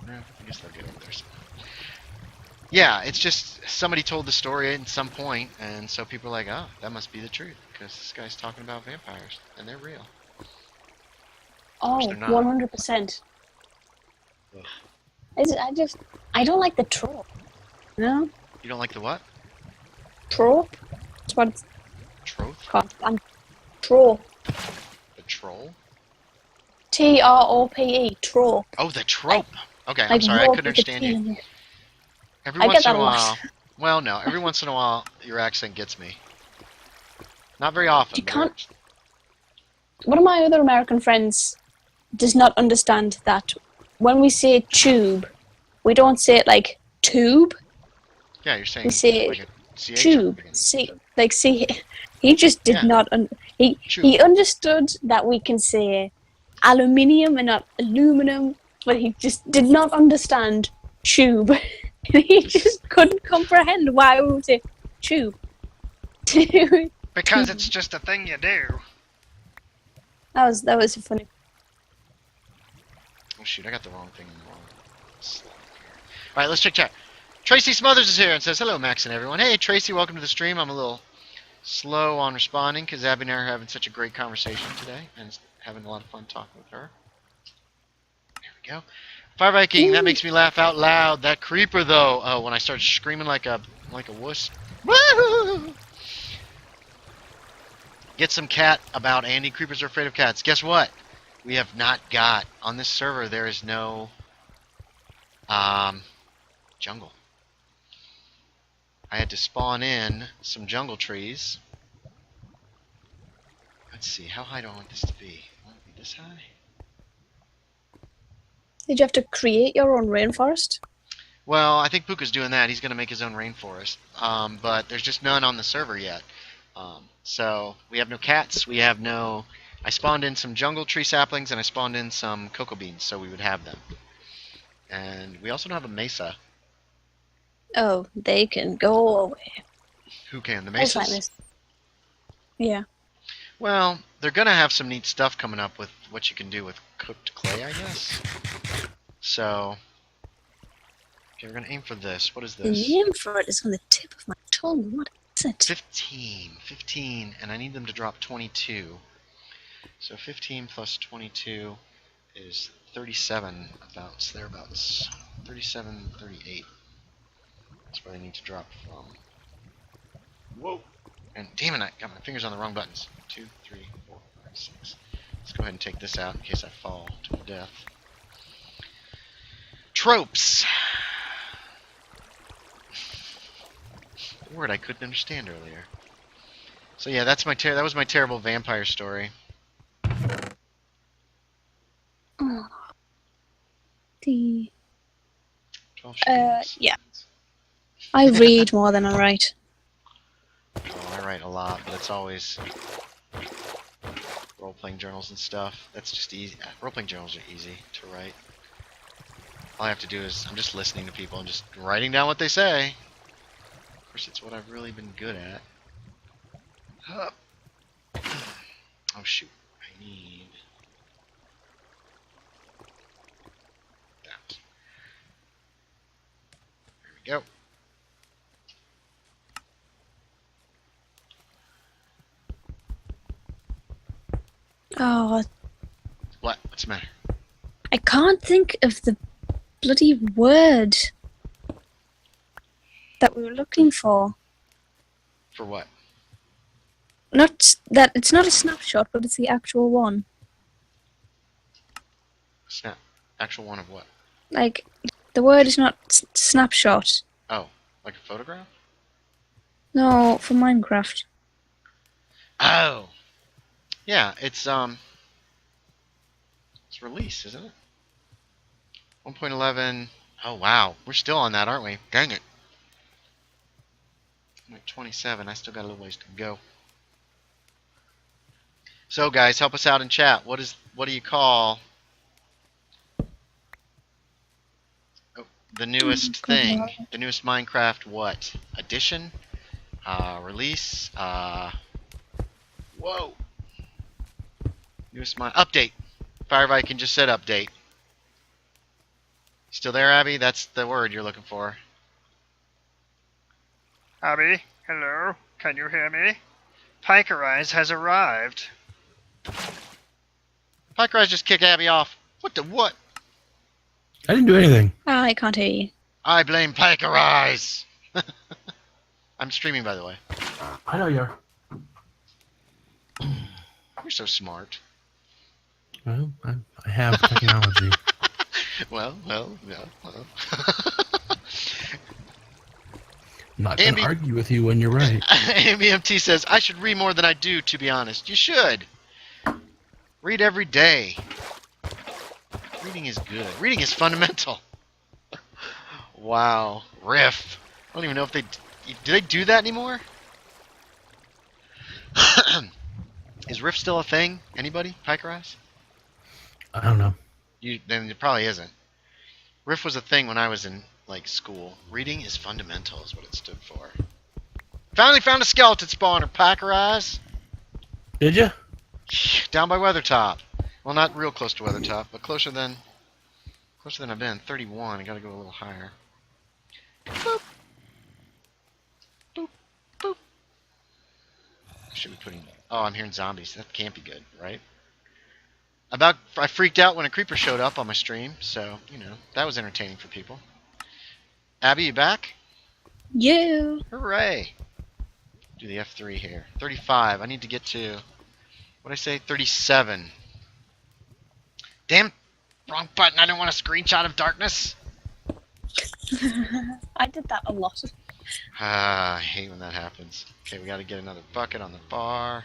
No, I guess they'll get over there somehow. Yeah, it's just somebody told the story at some point, and so people are like, oh, that must be the truth, because this guy's talking about vampires, and they're real. Oh, 100%. I don't like the trope. No? You don't like the what? Trope? That's what it's Trope? called. Trope. The troll? Trope. Trope. Oh, the trope. Okay, I'm Like sorry, I couldn't understand you. Every once in a while. Well, no, every once in a while, your accent gets me. Not very often. You can't. One of my other American friends does not understand that when we say tube, we don't say it like tube. Yeah, you're saying we say like a CH tube. C like C. He just did Yeah. not. He understood that we can say aluminium and not aluminum, but he just did not understand tube. He just couldn't comprehend why we would say tube. Because it's just a thing you do. That was funny. Oh shoot, I got the wrong thing in the wrong slot here. Alright, let's check chat. Tracy Smothers is here and says, hello Max and everyone. Hey Tracy, welcome to the stream. I'm a little slow on responding because Abby and I are having such a great conversation today and having a lot of fun talking with her. There we go. Fire Viking, that makes me laugh out loud. That creeper though, oh, when I start screaming like a wuss. Woo! Get some cat about Andy. Creepers are afraid of cats. Guess what? We have not got on this server. There is no jungle. I had to spawn in some jungle trees. Let's see. How high do I want this to be? I want it to be this high. Did you have to create your own rainforest? Well, I think Puka's doing that. He's going to make his own rainforest. But there's just none on the server yet. So we have no cats. We have no... I spawned in some jungle tree saplings and I spawned in some cocoa beans so we would have them. And we also don't have a mesa. Oh, they can go away. Who can? The mesas? Like yeah. Well, they're going to have some neat stuff coming up with what you can do with cooked clay, I guess. So... okay, we're going to aim for this. What is this? The name for it is on the tip of my tongue. What is it? 15, and I need them to drop 22. So 15 plus 22 is 37, thereabouts. 37, 38. That's where I need to drop from. Whoa! And damn it, I got my fingers on the wrong buttons. 2, 3, 4, 5, 6. Let's go ahead and take this out in case I fall to my death. Tropes! A word I couldn't understand earlier. So yeah, that's my that was my terrible vampire story. Oh. The 12 shillings. yeah. I read more than I write. Oh, I write a lot, but it's always role-playing journals and stuff. That's just easy. Role-playing journals are easy to write. All I have to do is I'm just listening to people and just writing down what they say. Of course, it's what I've really been good at. Oh shoot! I need that. There we go. Oh, What? What's the matter? I can't think of the bloody word that we were looking for. For what? Not that it's not a snapshot, but it's the actual one. Actual one of what? Like, the word is not snapshot. Oh, like a photograph? No, for Minecraft. Oh! Yeah, it's release, isn't it? 1.11. Oh, wow. We're still on that, aren't we? Dang it. I'm at 27. I still got a little ways to go. So, guys, help us out in chat. What do you call the newest thing? The newest Minecraft what? Addition? Release? Whoa! Newest update. Fire Viking just said update. Still there, Abby? That's the word you're looking for. Abby, hello? Can you hear me? Pikerize has arrived. Pikerize just kicked Abby off. What the what? I didn't do anything. I can't hear you. I blame Pikerize! I'm streaming, by the way. I know you are. You're so smart. Well, I have technology. well. I'm not going to argue with you when you're right. AMBMT says, I should read more than I do, to be honest. You should. Read every day. Reading is good. Reading is fundamental. Wow. Riff. I don't even know if do they do that anymore? Is Rift still a thing? Anybody? Piker Eyes? I don't know. Then it probably isn't. Rift was a thing when I was in like school. Reading is fundamental is what it stood for. Finally found a skeleton spawner, Piker Eyes. Did you? Down by Weathertop. Well, not real close to Weathertop, but closer than I've been. 31. I gotta go a little higher. Boop. Boop. Boop. I should be putting. Oh, I'm hearing zombies. That can't be good, right? I freaked out when a creeper showed up on my stream, so you know that was entertaining for people. Abby, you back? Yeah. Hooray! Do the F3 here. 35. I need to get to. What did I say? 37. Damn! Wrong button. I don't want a screenshot of darkness. I did that a lot. I hate when that happens. Okay, we got to get another bucket on the bar.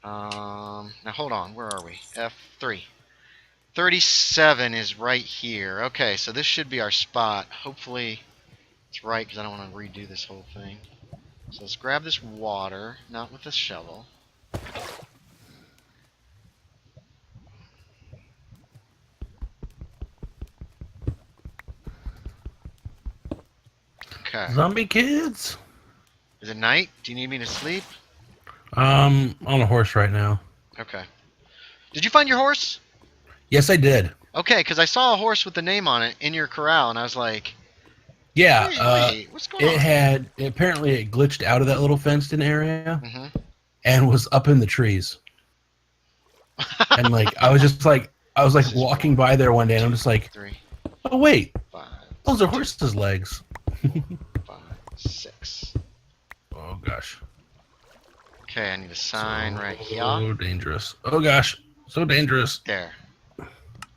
Now hold on. Where are we? F3. 37 is right here. Okay, so this should be our spot. Hopefully it's right because I don't want to redo this whole thing. So let's grab this water, not with the shovel. Okay. Zombie kids. Is it night? Do you need me to sleep? On a horse right now. Okay. Did you find your horse? Yes, I did. Okay, because I saw a horse with the name on it in your corral, and I was like, Yeah. wait, what's going on? Apparently it glitched out of that little fenced-in area Mm-hmm. and was up in the trees. And like I was walking by there one day, and I'm just like, 3, oh wait, 5, those are horses' legs. 5, 6. Oh gosh. Okay, I need a sign right here. So dangerous. Oh gosh, so dangerous. There.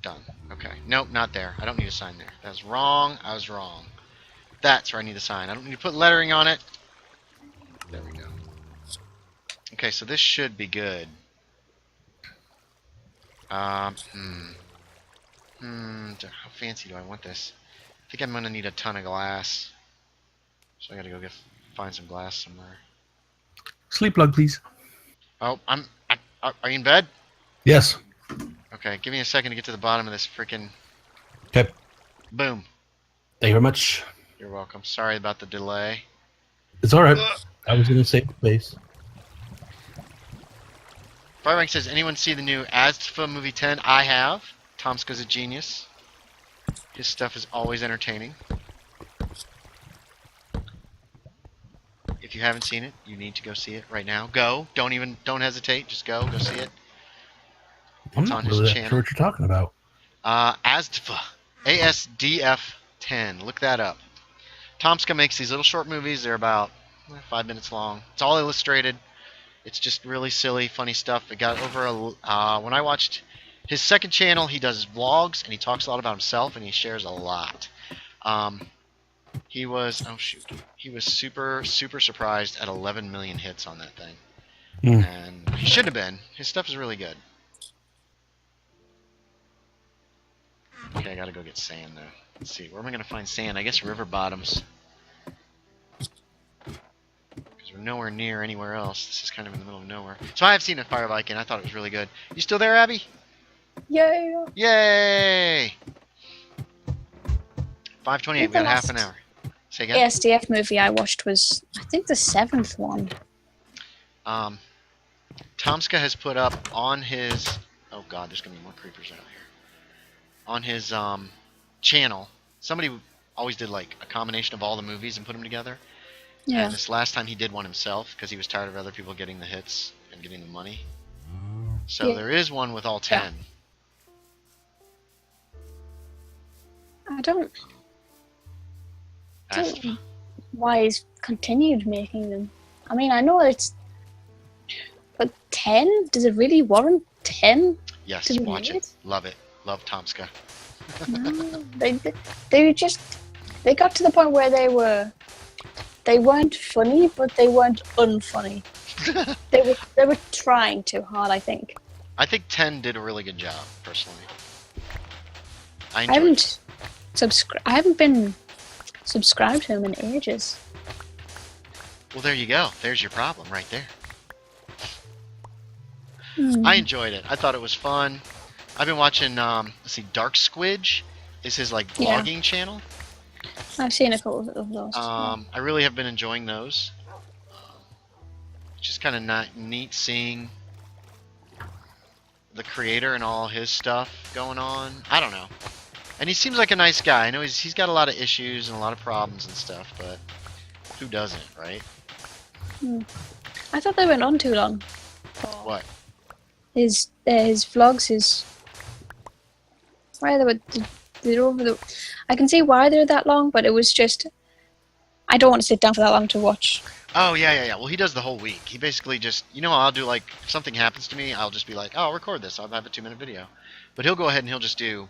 Done. Okay. Nope, not there. I don't need a sign there. That was wrong. I was wrong. That's where I need a sign. I don't need to put lettering on it. There we go. Okay, so this should be good. How fancy do I want this? I think I'm gonna need a ton of glass. So I gotta go find some glass somewhere. Sleep log, please. Oh, are you in bed? Yes. Okay, give me a second to get to the bottom of this freaking. Okay. Boom. Thank you very much. You're welcome. Sorry about the delay. It's all right. I was in a safe place. Firebank says, anyone see the new ASTFA movie 10? I have. Tomska's a genius. His stuff is always entertaining. If you haven't seen it, you need to go see it right now. Go. Don't hesitate. Just go see it. I'm It's not on his really sure channel. what you're talking about. ASDF. ASDF 10. Look that up. Tomska makes these little short movies. They're about 5 minutes long. It's all illustrated. It's just really silly, funny stuff. It got over when I watched his second channel, he does vlogs and he talks a lot about himself and he shares a lot. He was super surprised at 11 million hits on that thing. And he should have been. His stuff is really good. Okay, I gotta go get sand though. Let's see, where am I gonna find sand? I guess river bottoms. Because we're nowhere near anywhere else. This is kind of in the middle of nowhere. So I have seen a fire bike and I thought it was really good. You still there, Abby? Yeah. Yay! 5:28. We got half an hour. Say again. ASDF movie I watched was, I think, the 7th one. Tomska has put up on his. Oh God, there's gonna be more creepers out here. On his channel, somebody always did like a combination of all the movies and put them together. Yeah. And this last time he did one himself because he was tired of other people getting the hits and getting the money. So Yeah. there is one with all 10. I don't know why he's continued making them. I mean, I know it's... But 10? Does it really warrant 10? Yes, to be watch made? it. Love it. Love Tomska. No, they got to the point where they weren't funny, but they weren't unfunny. they were trying too hard, I think. I think 10 did a really good job, personally. I I enjoyed it. haven't been subscribed to him in ages. Well, there you go. There's your problem right there. Hmm. I enjoyed it. I thought it was fun. I've been watching, let's see, Dark Squidge is his, like, Yeah. vlogging channel. I've seen a couple of those. I really have been enjoying those. It's just kind of neat seeing the creator and all his stuff going on. I don't know. And he seems like a nice guy. I know he's got a lot of issues and a lot of problems and stuff, but who doesn't, right? I thought they went on too long. What? His vlogs, why they're over the. I can see why they're that long, but it was just. I don't want to sit down for that long to watch. Oh, yeah. Well, he does the whole week. He basically just, I'll do, like, if something happens to me, I'll just be like, oh, I'll record this. I'll have a 2-minute video. But he'll go ahead and he'll just do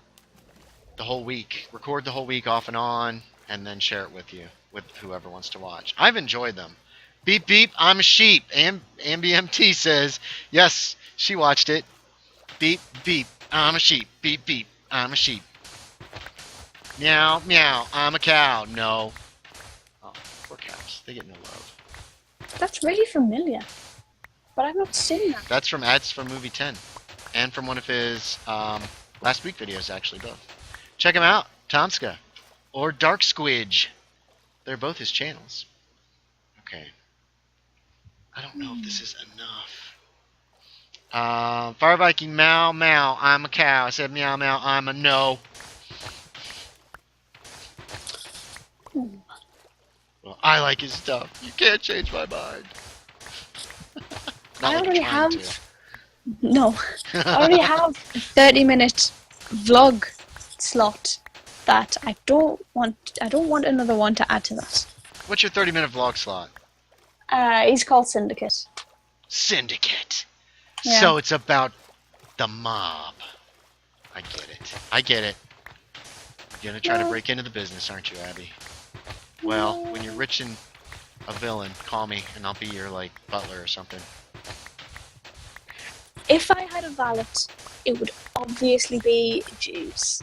the whole week, record the whole week off and on, and then share it with you, with whoever wants to watch. I've enjoyed them. Beep, beep, I'm a sheep. AmbiMT says, yes, she watched it. Beep, beep, I'm a sheep. Beep, beep, I'm a sheep. Meow, meow, I'm a cow. No. Oh, poor cows. They get no love. That's really familiar, but I've not seen that. That's from ads from Movie 10, and from one of his last week videos, actually, both. Check him out, Tomska, or Dark Squidge. They're both his channels. Okay. I don't know if this is enough. Fire Viking, meow, meow, I'm a cow. I said meow, meow, I'm a no. Well, I like his stuff. You can't change my mind. I already have. No, I already have a 30-minute vlog slot that I don't want. I don't want another one to add to that. What's your 30-minute vlog slot? He's called Syndicate. Syndicate. Yeah. So it's about the mob. I get it. I get it. You're gonna try to break into the business, aren't you, Abby? Well, when you're rich and a villain, call me and I'll be your, like, butler or something. If I had a valet, it would obviously be Jeeves.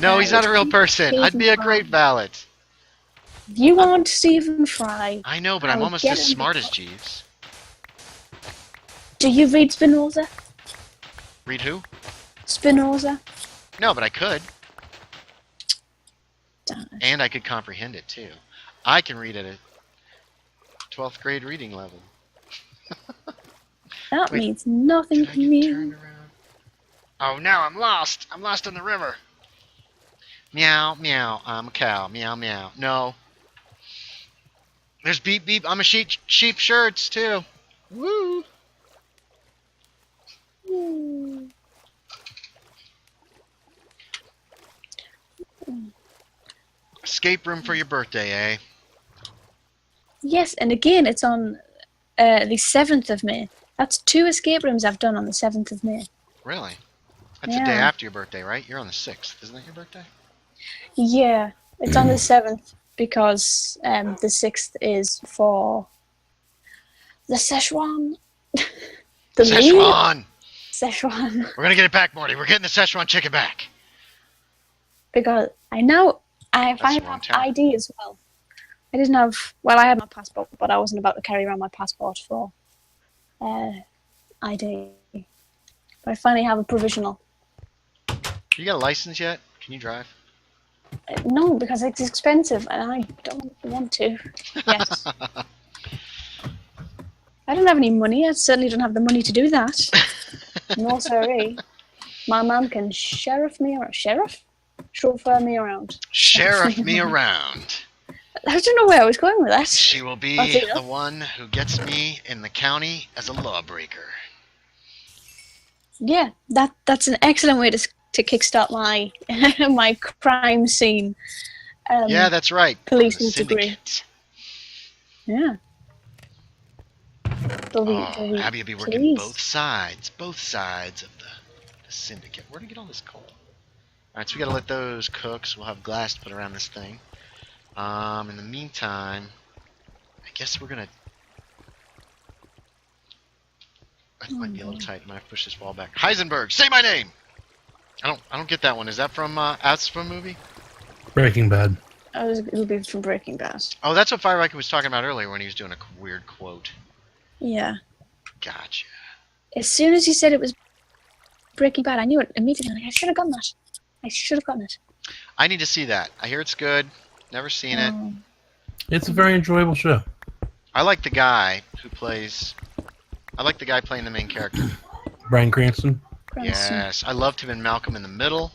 No, he's not a real person. I'd be a great valet. You want Stephen Fry? I know, but I'm almost as smart as Jeeves. Do you read Spinoza? Read who? Spinoza? No, but I could. Darn it. And I could comprehend it, too. I can read at a 12th grade reading level. That Wait, means nothing Did I to get me. turned around? Oh, now I'm lost. I'm lost in the river. Meow, meow, I'm a cow. Meow, meow. No. There's beep, beep. I'm a sheep shirts, too. Woo! Escape room for your birthday, eh? Yes, and again, it's on the 7th of May. That's 2 escape rooms I've done on the 7th of May. Really? That's the day after your birthday, right? You're on the 6th. Isn't that your birthday? Yeah, it's on the 7th because the 6th is for the Szechuan. The Szechuan! Szechuan. We're gonna get it back, Morty. We're getting the Szechuan chicken back. Because I now I That's the have wrong town. ID as well. I didn't have. Well, I had my passport, but I wasn't about to carry around my passport for ID. But I finally have a provisional. You got a license yet? Can you drive? No, because it's expensive, and I don't want to. Yes. I don't have any money. I certainly don't have the money to do that. No, sorry. My mum can chauffeur me around. Chauffeur me around. Sheriff me around. I don't know where I was going with that. She will be That's it. the one who gets me in the county as a lawbreaker. Yeah, that's an excellent way to kickstart my my crime scene. Yeah, that's right. Policing The degree. syndicate. Yeah. Abby will be working both sides of the syndicate. Where to get all this coal? Alright, so we gotta let those cook, so we'll have glass to put around this thing. In the meantime, I guess we're gonna... That might be a little tight. I might have to push this wall back. Heisenberg, say my name! I don't get that one. Is that from That's from movie? Breaking Bad. It would be from Breaking Bad. Oh, that's what Firebiker was talking about earlier when he was doing a weird quote. Yeah. Gotcha. As soon as you said it was Breaking Bad, I knew it immediately. Like, I should have gotten that. I should have gotten it. I need to see that. I hear it's good. Never seen it. It's a very enjoyable show. I like the guy who plays. I like the guy playing the main character. Bryan Cranston. Yes, I loved him in Malcolm in the Middle.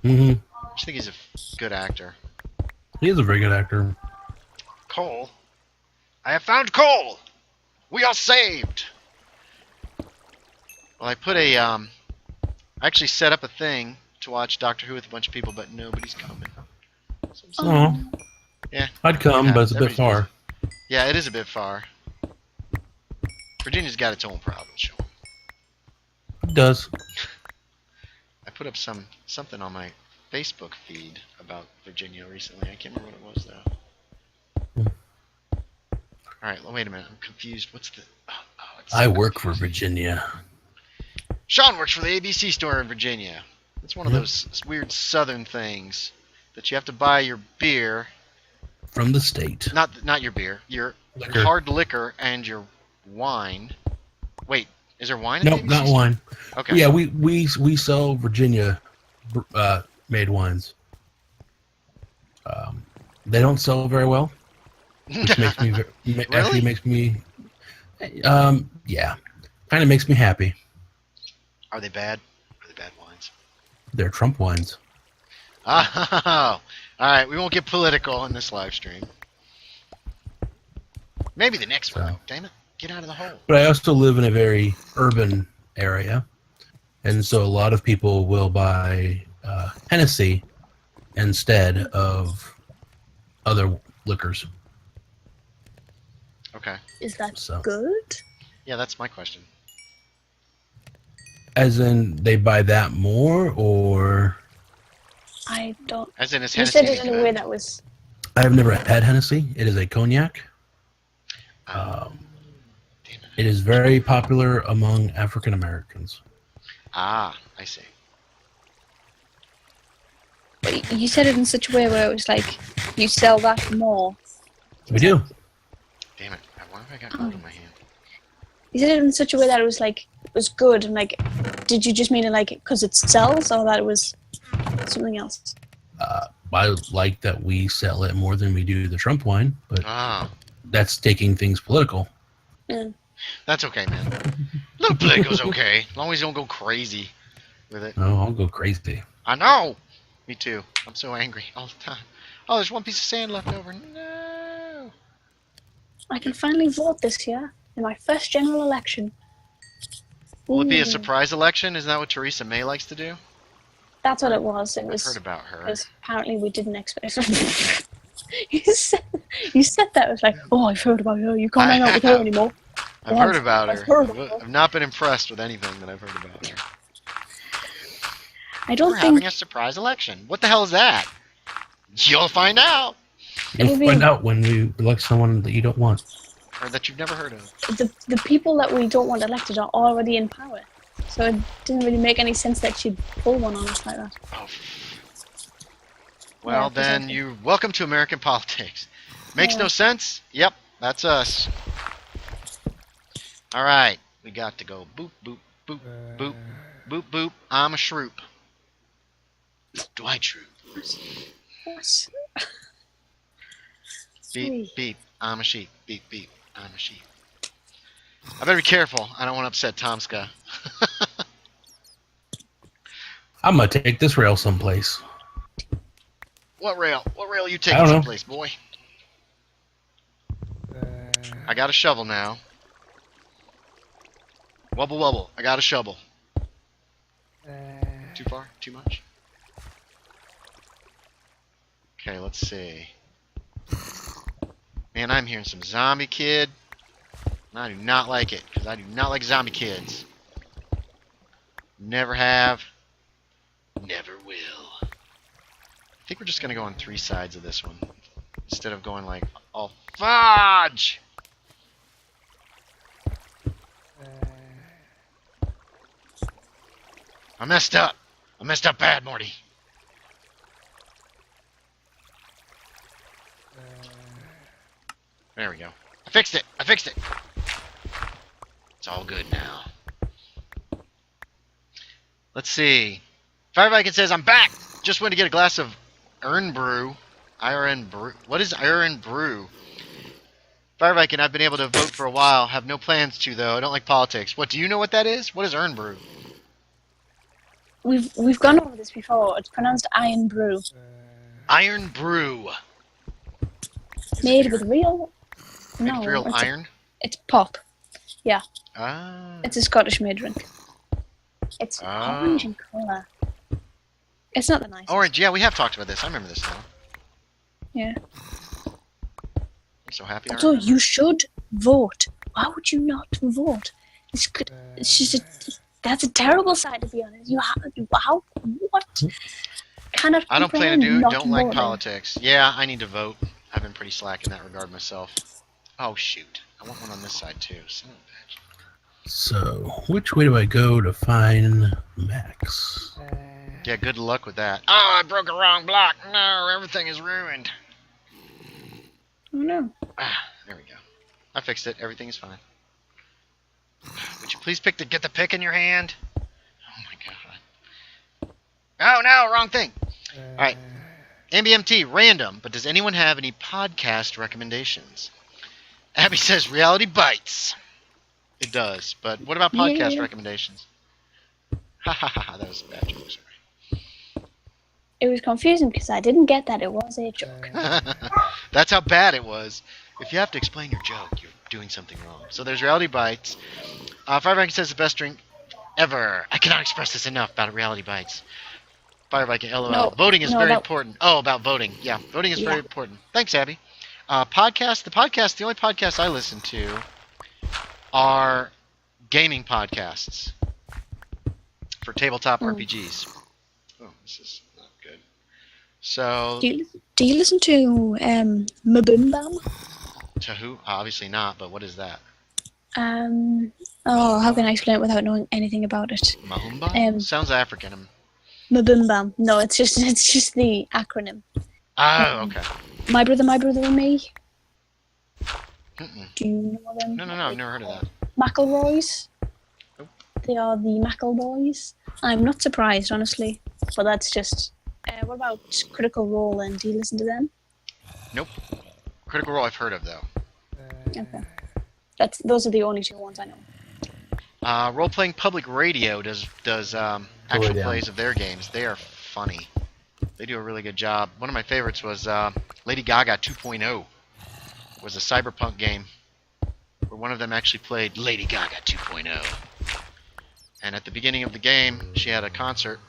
Mm-hmm. I just think he's a good actor. He is a very good actor. Coal. I have found coal. We are saved. Well, I put a I actually set up a thing to watch Doctor Who with a bunch of people, but nobody's coming. Oh. Yeah. I'd come, but it's a bit far. Busy. Yeah, it is a bit far. Virginia's got its own problems, Sean. It does. I put up something on my Facebook feed about Virginia recently. I can't remember what it was though. All right, well, wait a minute. I'm confused. What's the? I work for Virginia. Sean works for the ABC store in Virginia. It's one of those weird Southern things that you have to buy your beer from the state. Not your beer. Your hard liquor and your wine. Wait, is there wine? Nope, not wine. Okay. Yeah, we sell Virginia made wines. They don't sell very well, which makes me actually makes me yeah, kind of makes me happy. Are they bad? Are they bad wines? They're Trump wines. Oh, all right. We won't get political in this live stream. Maybe the next one. Damn it! Get out of the hole. But I also live in a very urban area, and so a lot of people will buy Hennessy instead of other liquors. Okay. Is that good? Yeah, that's my question. As in, they buy that more, or? I don't. As in, is Hennessy? You said it in a way that was. I have never had Hennessy. It is a cognac. It is very popular among African Americans. Ah, I see. But you said it in such a way where it was like you sell that more. We do. Damn it! Why have I got gold in my hand? You said it in such a way that it was like it was good, and like, did you just mean it like because it sells, or that it was something else? I like that we sell it more than we do the Trump wine, but that's taking things political. Yeah. That's okay, man. A little political's okay, as long as you don't go crazy with it. No, I'll go crazy. I know. Me too. I'm so angry all the time. Oh, there's one piece of sand left over. No. I can finally vote this year in my first general election. Will it be a surprise election? Isn't that what Theresa May likes to do? That's what it was. I've heard about her. Because apparently we didn't expect it. you said that. It was like, oh, I've heard about her. You can't hang out with her anymore. I've heard about her. I've not been impressed with anything that I've heard about her. I don't We're think... having a surprise election. What the hell is that? You'll find out. You'll find out when we elect someone that you don't want. Or that you've never heard of. The people that we don't want elected are already in power. So it didn't really make any sense that she'd pull one on us like that. Oh. Well, then you're welcome to American politics. Makes no sense? Yep, that's us. All right, we got to go. Boop, boop, boop, boop, boop, boop. I'm a shroop. Dwight Schrute. What? Beep, beep. I'm a sheep. Beep, beep. I'm a sheep. I better be careful. I don't want to upset Tomska. I'm gonna take this rail someplace. What rail? What rail are you taking someplace, boy? I got a shovel now. Wubble wubble. I got a shovel. Too far? Too much? Okay, let's see. Man, I'm hearing some zombie kid. And I do not like it, because I do not like zombie kids. Never have. Never will. I think we're just going to go on 3 sides of this one. Instead of going like, oh, fudge! I messed up. I messed up bad, Morty. There we go. I fixed it. I fixed it. It's all good now. Let's see. Fire Viking says, I'm back! Just went to get a glass of Iron Brew. Iron Brew. What is Iron Brew? Fire Viking, I've been able to vote for a while. Have no plans to, though. I don't like politics. What, do you know what that is? What is Iron Brew? We've gone over this before. It's pronounced Iron Brew. Iron Brew. Made with real... Made No, with real it's iron? It's pop. Yeah. Ah. It's a Scottish-made drink. It's orange in colour. It's not the nicest. Orange, yeah, we have talked about this. I remember this now. Yeah. I'm so happy. So you should vote. Why would you not vote? It's just that's a terrible side, to be honest. What kind of I don't people plan to are not don't like voting? politics. Yeah, I need to vote. I've been pretty slack in that regard myself. Oh, shoot. I want one on this side, too. Son of a bitch. So, which way do I go to find Max? Yeah, good luck with that. Oh, I broke a wrong block. No, everything is ruined. Oh no. Ah, there we go. I fixed it. Everything is fine. Would you please get the pick in your hand? Oh my god. Oh no, wrong thing. Alright. MBMT, random, but does anyone have any podcast recommendations? Abby says Reality Bites. It does, but what about podcast recommendations? Ha ha ha, that was a bad joke, sorry. It was confusing because I didn't get that it was a joke. That's how bad it was. If you have to explain your joke, you're doing something wrong. So there's Reality Bites. Fire Viking says the best drink ever. I cannot express this enough about Reality Bites. Fire Viking, LOL. No, voting is no, very that- important. Oh, about voting. Yeah, voting is very important. Thanks, Abby. The only podcasts I listen to are gaming podcasts for tabletop RPGs. Oh, this is not good. So, Do you listen to Maboom to who? Obviously not, but what is that? how can I explain it without knowing anything about it? Mahumba? Sounds African. Maboom. No, it's just the acronym. Oh, okay. My brother and me. Mm-mm. Do you know them? No, I've never heard of that. McElroys. Nope. They are the McElboys. I'm not surprised, honestly, but that's just. What about Critical Role, and do you listen to them? Nope. Critical Role I've heard of, though. Okay. Those are the only two ones I know. Role-playing public radio does actual down. plays of their games. They are funny. They do a really good job. One of my favorites was Lady Gaga 2.0. It was a cyberpunk game where one of them actually played Lady Gaga 2.0. And at the beginning of the game, she had a concert,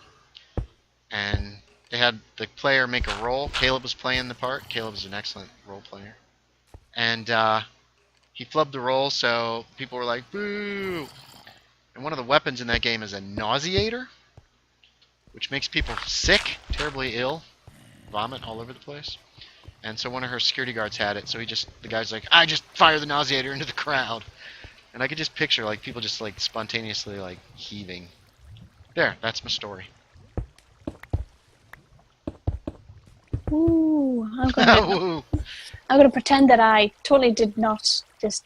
and they had the player make a roll. Caleb was playing the part. Caleb is an excellent role player. And he flubbed the roll, so people were like, boo! And one of the weapons in that game is a nauseator, which makes people sick, terribly ill, vomit all over the place. And so one of her security guards had it, so the guy's like, I just fire the nauseator into the crowd. And I could just picture, like, people just, like, spontaneously, like, heaving. There, that's my story. Ooh, Ooh. I'm gonna pretend that I totally did not just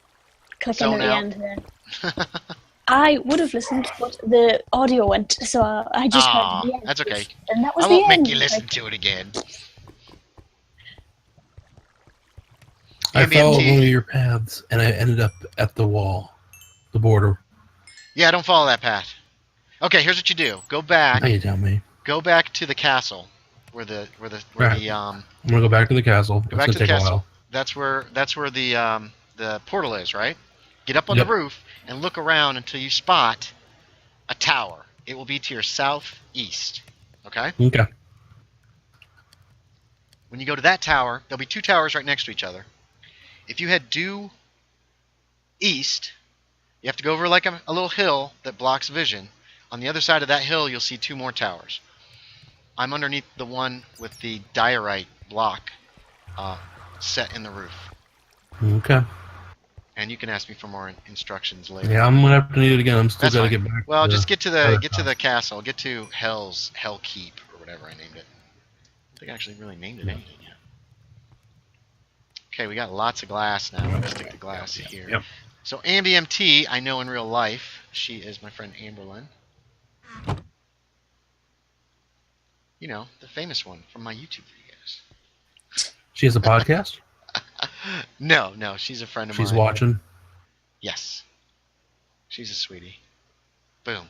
click in Zone at the out. end there. I would have listened, but the audio went, so I just Aw, heard the end. that's okay. And that was I the won't end. make you listen to it again. I followed MBMT. one of your paths, and I ended up at the wall, the border. Yeah, don't follow that path. Okay, here's what you do. Go back. Now you tell me. Go back to the castle, where Right. I'm gonna go back to the castle. Go It's back gonna to the take a castle. while. That's where the portal is, right? Get up on the roof and look around until you spot a tower. It will be to your southeast. Okay? Okay. When you go to that tower, there'll be two towers right next to each other. If you head due east, you have to go over like a little hill that blocks vision. On the other side of that hill, you'll see two more towers. I'm underneath the one with the diorite block set in the roof. Okay. And you can ask me for more instructions later. Yeah, I'm gonna have to need it again. I'm still That's gotta fine. get back. Well, to just get to other the stuff. castle. Get to Hell Keep or whatever I named it. I think I actually really named it anything yet. Okay, we got lots of glass now. Let's stick the glass here. Yep. So Ambi MT, I know in real life. She is my friend Amberlyn. You know, the famous one from my YouTube videos. She has a podcast? No, she's a friend of mine. She's watching? Yes. She's a sweetie. Boom.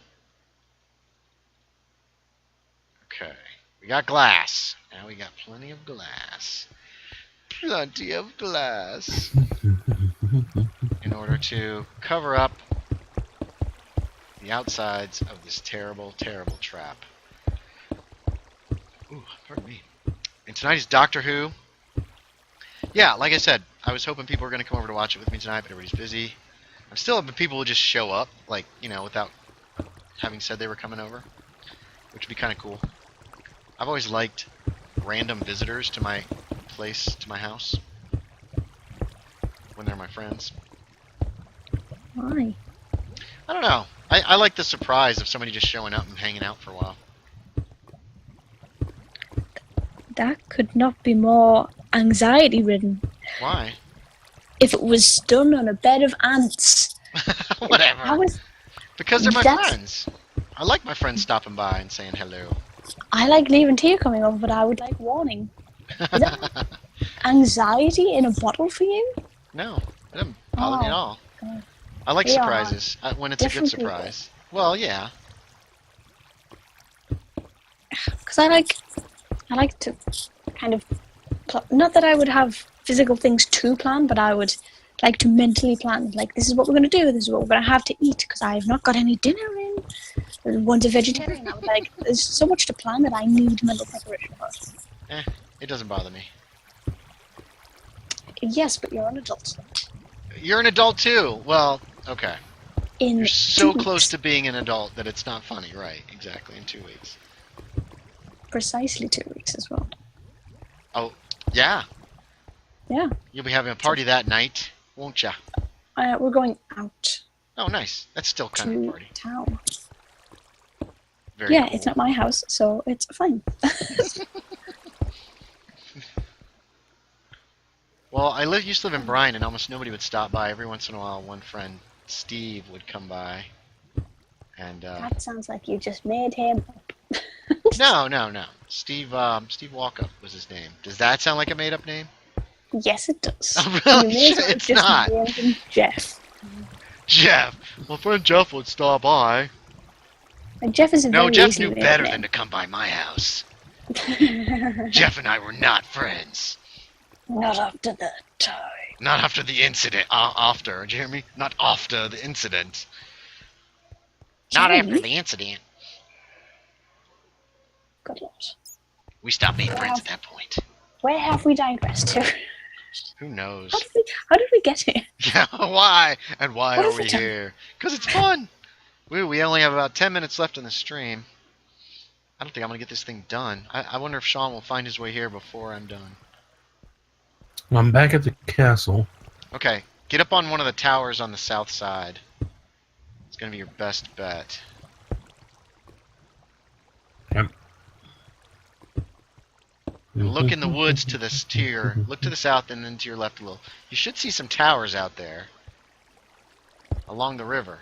Okay. We got glass. Now we got plenty of glass. Plenty of glass. In order to cover up the outsides of this terrible, terrible trap. Ooh, pardon me. And tonight is Doctor Who. Yeah, like I said, I was hoping people were going to come over to watch it with me tonight, but everybody's busy. I'm still hoping people will just show up, like, you know, without having said they were coming over, which would be kind of cool. I've always liked random visitors to my place, to my house, when they're my friends. Why? I don't know. I like the surprise of somebody just showing up and hanging out for a while. That could not be more anxiety-ridden. Why? If it was done on a bed of ants. Whatever. Because they're my That's- friends. I like my friends stopping by and saying hello. I like leaving tea coming over, but I would like warning. Is that anxiety in a bottle for you? No, it doesn't bother me at all. God. I like We are surprises when it's a good different people. surprise. Well, yeah. Because I like to kind of, not that I would have physical things to plan, but I would like to mentally plan. Like, this is what we're going to do, this is what we're going to have to eat, because I have not got any dinner in. One's a vegetarian. I was like, there's so much to plan that I need mental preparation for. It doesn't bother me. Yes, but you're an adult. You're an adult too. Well, okay. In You're so 2 close weeks, to being an adult that it's not funny, right? Exactly, in 2 weeks. precisely 2 weeks as well. Oh, yeah. Yeah. You'll be having a party that night, won't ya? We're going out Oh, nice. That's still kind of a to party. town. Very Yeah, cool. it's not my house, so it's fine. Well, I used to live in Bryan, and almost nobody would stop by. Every once in a while, one friend, Steve, would come by. And That sounds like you just made him up. no. Steve Walkup was his name. Does that sound like a made-up name? Yes, it does. Oh, really? You may as well It's just not. named him Jeff. Jeff. My friend Jeff would stop by. And Jeff is a No, very Jeff easy knew made-up better name. than to come by my house. Jeff and I were not friends. Not after that time. Not after the incident. After, Jeremy. Not after the incident. Not Jeremy? after the incident. Good Lord. We stopped being Wow. friends at that point. Where have we digressed to? Who knows? How did we get here? Yeah, why? And why What are is we the time? here? Because it's fun. We only have about 10 minutes left in the stream. I don't think I'm going to get this thing done. I wonder if Sean will find his way here before I'm done. Well, I'm back at the castle. Okay, get up on one of the towers on the south side. It's going to be your best bet. Yep. And look in the woods to look to the south and then to your left a little. You should see some towers out there along the river.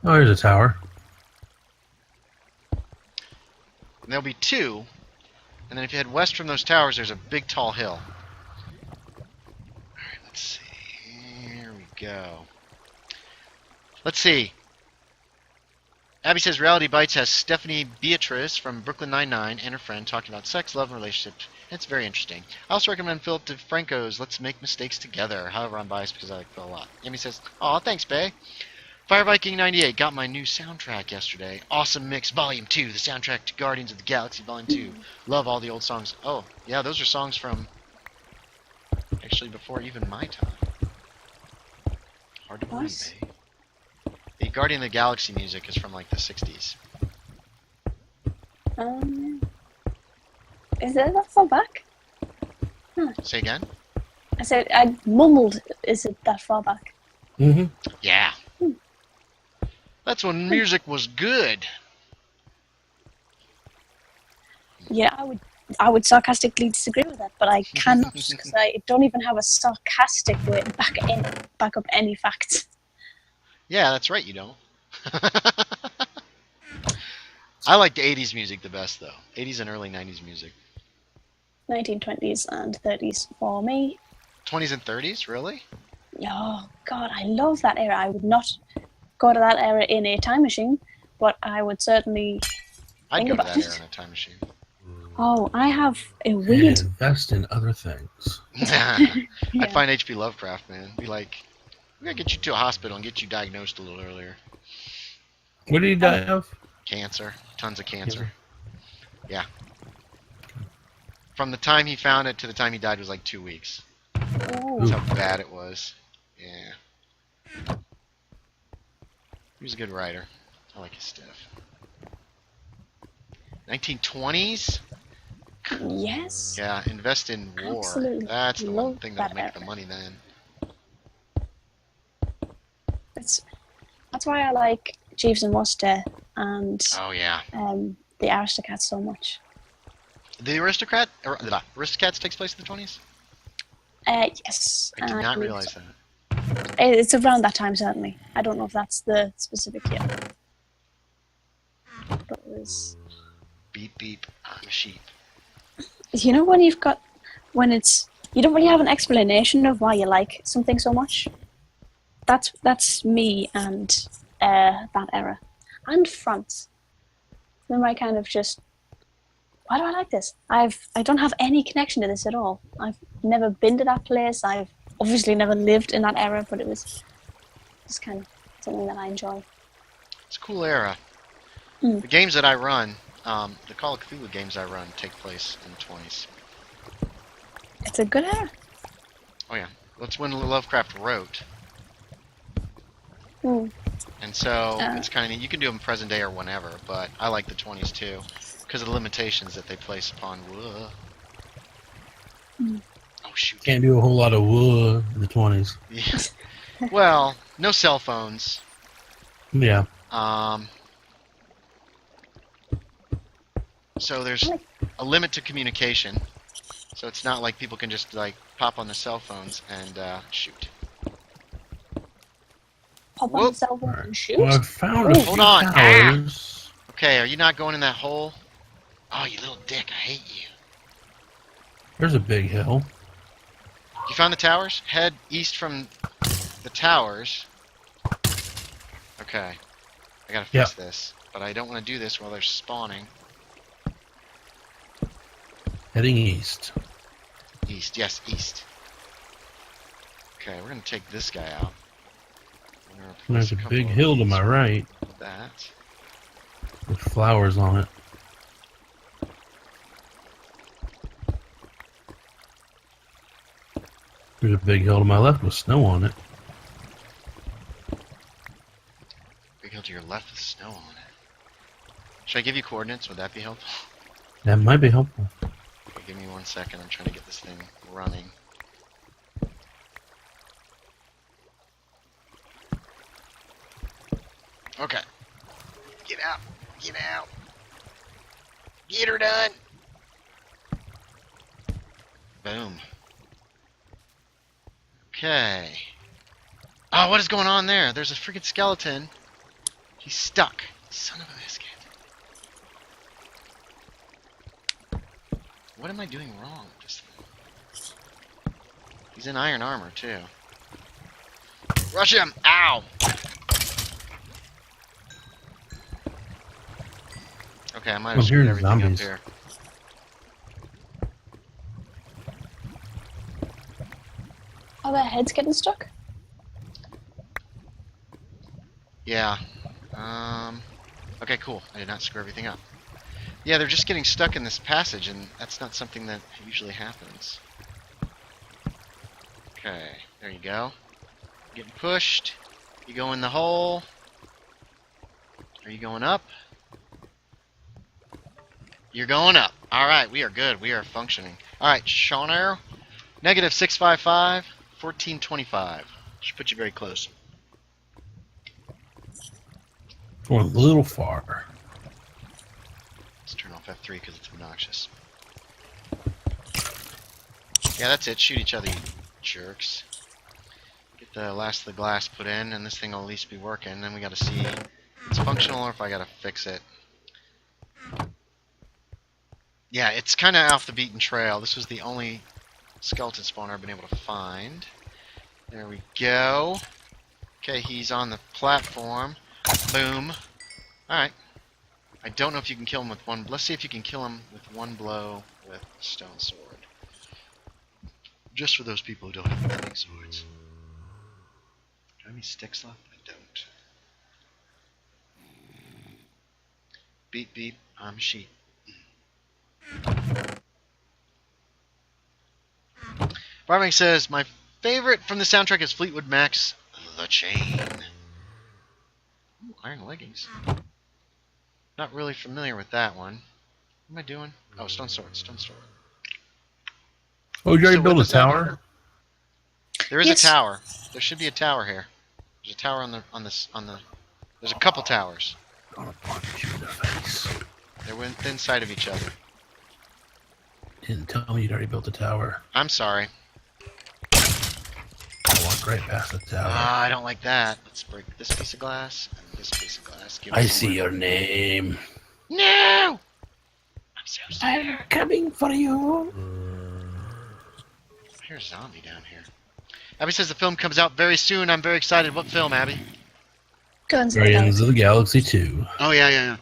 Oh, there's a tower. And there'll be 2. And then if you head west from those towers, there's a big tall hill. Alright, let's see. Here we go. Let's see. Abby says Reality Bites has Stephanie Beatrice from Brooklyn Nine-Nine and her friend talking about sex, love, and relationships. It's very interesting. I also recommend Philip DeFranco's Let's Make Mistakes Together. However, I'm biased because I like Phil a lot. Amy says, aw, thanks, Bae. Fire Viking 98 got my new soundtrack yesterday. Awesome Mix Volume 2, the soundtrack to Guardians of the Galaxy Volume 2. Love all the old songs. Oh, yeah, those are songs from actually before even my time. Hard to believe, Nice. Bae. The Guardian of the Galaxy music is from like the 60s. Is it that far back? Say again? I said, I mumbled, is it that far back? Mm-hmm. Yeah. That's when music was good. Yeah, I would I would sarcastically disagree with that, but I cannot because I don't even have a sarcastic way to back up any facts. Yeah, that's right, you don't. I like the 80s music the best, though. 80s and early 90s music. 1920s and 30s for me. 20s and 30s, really? Oh, God, I love that era. I would not go to that era in a time machine, but I would certainly I'd think go to about that era it. in a time machine. Oh, I have a And weird... invest in other things. I'd Yeah. find H.P. Lovecraft, man. Be like, we gotta get you to a hospital and get you diagnosed a little earlier. What did he die of? Cancer. Tons of cancer. Cancer. Yeah. From the time he found it to the time he died was like 2 weeks. Oh. That's how bad it was. Yeah. He was a good writer. I like his stuff. 1920s? Yes. Yeah, invest in war. Absolutely. That's the one Love thing that'll that make the era. money then. That's why I like Jeeves and Wooster and Oh, yeah. the Aristocats so much. The Aristocats takes place in the 20s? Yes. I did and not realize that. It's around that time, certainly. I don't know if that's the specific year. But it was... Beep, beep, I'm a sheep. You know when you don't really have an explanation of why you like something so much? That's me and that era. And France. Then I kind of just... Why do I like this? I don't have any connection to this at all. I've never been to that place. I've obviously never lived in that era, but it was just kind of something that I enjoy. It's a cool era. Mm. The games that I run, the Call of Cthulhu games I run take place in the 20s. It's a good era. Oh yeah, that's when Lovecraft wrote. Mm. And so it's kind of, you can do them present day or whenever, but I like the 20s too, because of the limitations that they place upon. Mm. Oh shoot. Can't do a whole lot of wood in the 20s. Yeah. Well, no cell phones. Yeah. So there's a limit to communication. So it's not like people can just like pop on the cell phones and shoot. Pop on the cell phone and shoot. Well, I found a Hold few on. towers. Okay, are you not going in that hole? Oh, you little dick! I hate you. There's a big hill. You found the towers? Head east from the towers. Okay. I gotta fix this. But I don't want to do this while they're spawning. Heading east. East, yes, east. Okay, we're gonna take this guy out. There's a big hill to my right That. with flowers on it. There's a big hill to my left with snow on it. Big hill to your left with snow on it. Should I give you coordinates? Would that be helpful? That might be helpful. Okay, give me 1 second. I'm trying to get this thing running. Okay. Get out. Get out. Get her done. Boom. Okay. Oh, what is going on there? There's a freaking skeleton. He's stuck. Son of a biscuit. What am I doing wrong with this thing? He's in iron armor, too. Rush him! Ow! Okay, I might have screwed everything up here. Are their heads getting stuck? Yeah. Okay, cool. I did not screw everything up. Yeah, they're just getting stuck in this passage, and that's not something that usually happens. Okay, there you go. Getting pushed. You go in the hole. Are you going up? You're going up. Alright, we are good. We are functioning. Alright, Sean Arrow. Negative 655, 1425. Should put you very close. Going a little far. Let's turn off F3 because it's obnoxious. Yeah, that's it. Shoot each other, you jerks. Get the last of the glass put in, and this thing will at least be working. Then we gotta see if it's functional or if I gotta fix it. Yeah, it's kind of off the beaten trail. This was the only skeleton spawner I've been able to find. There we go. Okay, he's on the platform. Boom. Alright. I don't know if you can kill him with one... Let's see if you can kill him with one blow with a stone sword. Just for those people who don't have any swords. Do I have any sticks left? I don't. Beep beep, I'm a sheep. Barbank says, my favorite from the soundtrack is Fleetwood Mac's The Chain. Ooh, iron leggings. Not really familiar with that one. What am I doing? Oh, stone sword, stone sword. Oh, you already built a tower? There is a tower. There should be a tower here. There's a tower on the. There's a couple towers. I'm gonna punch you in the face. They're within sight of each other. Didn't tell me you'd already built a tower. I'm sorry. I walked right past the tower. I don't like that. Let's break this piece of glass and this piece of glass. I see your name. No! I'm so sorry. I'm coming for you. I hear a zombie down here. Abby says the film comes out very soon. I'm very excited. What film, Abby? Guardians of the Galaxy 2. Oh, yeah.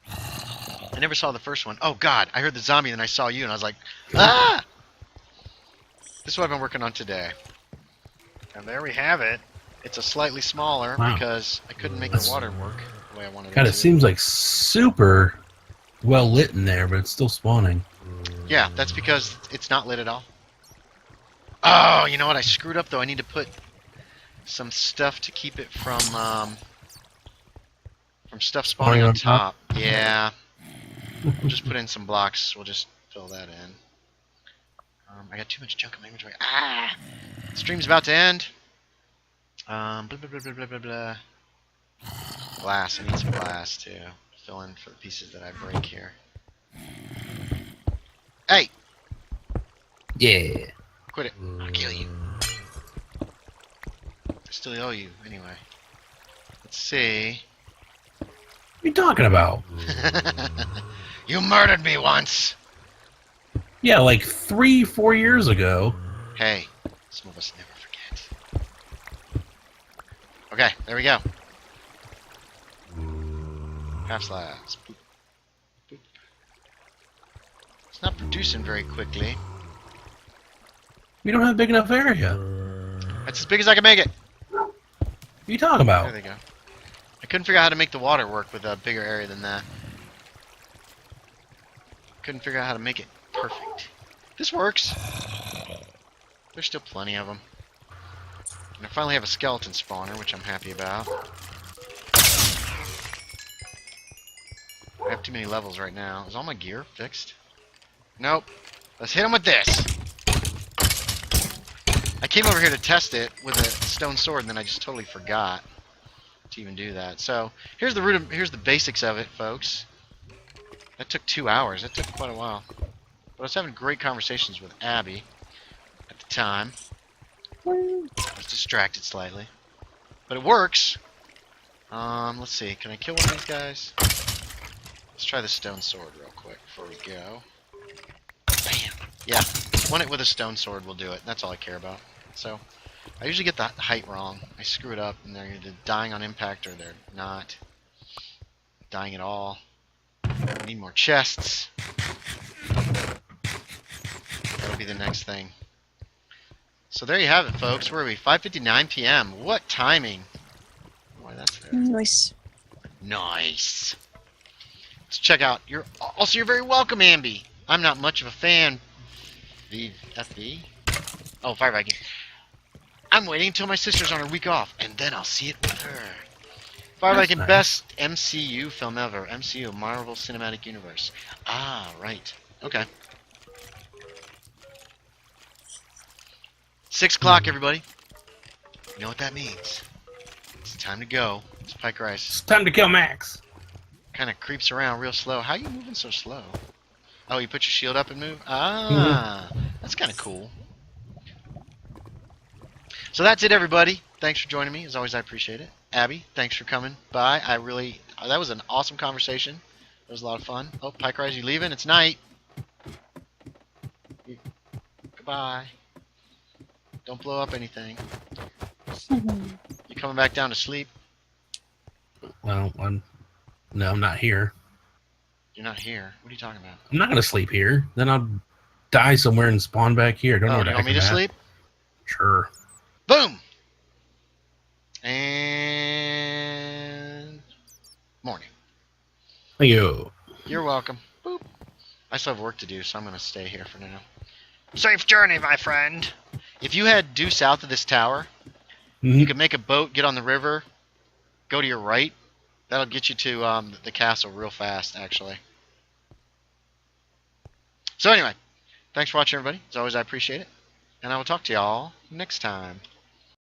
I never saw the first one. Oh, God. I heard the zombie and then I saw you and I was like, ah! This is what I've been working on today. And there we have it. It's a slightly smaller because I couldn't make the water work the way I wanted it to. God, it seems like super well lit in there, but it's still spawning. Yeah, that's because it's not lit at all. Oh, you know what? I screwed up, though. I need to put some stuff to keep it from stuff spawning on top. Yeah. We'll just put in some blocks. We'll just fill that in. I got too much junk in my inventory. Ah! Stream's about to end. Blah, blah, blah, blah, blah, blah, blah. Glass. I need some glass to fill in for the pieces that I break here. Hey! Yeah. Quit it. I'll kill you. I still owe you, anyway. Let's see. What are you talking about? You murdered me once! Yeah, like 3-4 years ago. Hey, some of us never forget. Okay, there we go. Half slabs. Boop. Boop. It's not producing very quickly. We don't have a big enough area. That's as big as I can make it. What are you talking about? There they go. I couldn't figure out how to make the water work with a bigger area than that. Couldn't figure out how to make it perfect. This works. There's still plenty of them. And I finally have a skeleton spawner, which I'm happy about. I have too many levels right now. Is all my gear fixed? Nope. Let's hit him with this. I came over here to test it with a stone sword, and then I just totally forgot to even do that. So here's the basics of it, folks. That took 2 hours. That took quite a while. But I was having great conversations with Abby at the time. I was distracted slightly. But it works. Let's see. Can I kill one of these guys? Let's try the stone sword real quick before we go. Bam! Yeah, one hit with a stone sword will do it. That's all I care about. So, I usually get the height wrong. I screw it up, and they're either dying on impact or they're not dying at all. I need more chests. That'll be the next thing. So there you have it, folks. Where are we? 5:59 p.m. What timing? Why that's there. Nice. Nice. Let's check out your. Also, you're very welcome, Ambi. I'm not much of a fan. FV? Oh, Fire Viking. I'm waiting until my sister's on her week off, and then I'll see it with her. Fire Viking, nice. Best MCU film ever. MCU, Marvel Cinematic Universe. Ah, right. Okay. 6 o'clock, everybody. You know what that means. It's time to go. It's Pike Rice. It's time to kill Max. Kind of creeps around real slow. How are you moving so slow? Oh, you put your shield up and move? Ah. That's kind of cool. So that's it, everybody. Thanks for joining me. As always, I appreciate it. Abby, thanks for coming by. That was an awesome conversation. It was a lot of fun. Oh, Pike Rise, you leaving? It's night. Goodbye. Don't blow up anything. You coming back down to sleep? Well, I'm not here. You're not here. What are you talking about? I'm not going to sleep here. Then I'll die somewhere and spawn back here. Don't know what you want me to sleep? Sure. Boom! And... morning. Thank you. You're welcome. Boop. I still have work to do, so I'm going to stay here for now. Safe journey, my friend. If you head due south of this tower, you could make a boat, get on the river, go to your right. That'll get you to the castle real fast, actually. So anyway, thanks for watching, everybody. As always, I appreciate it. And I will talk to y'all next time.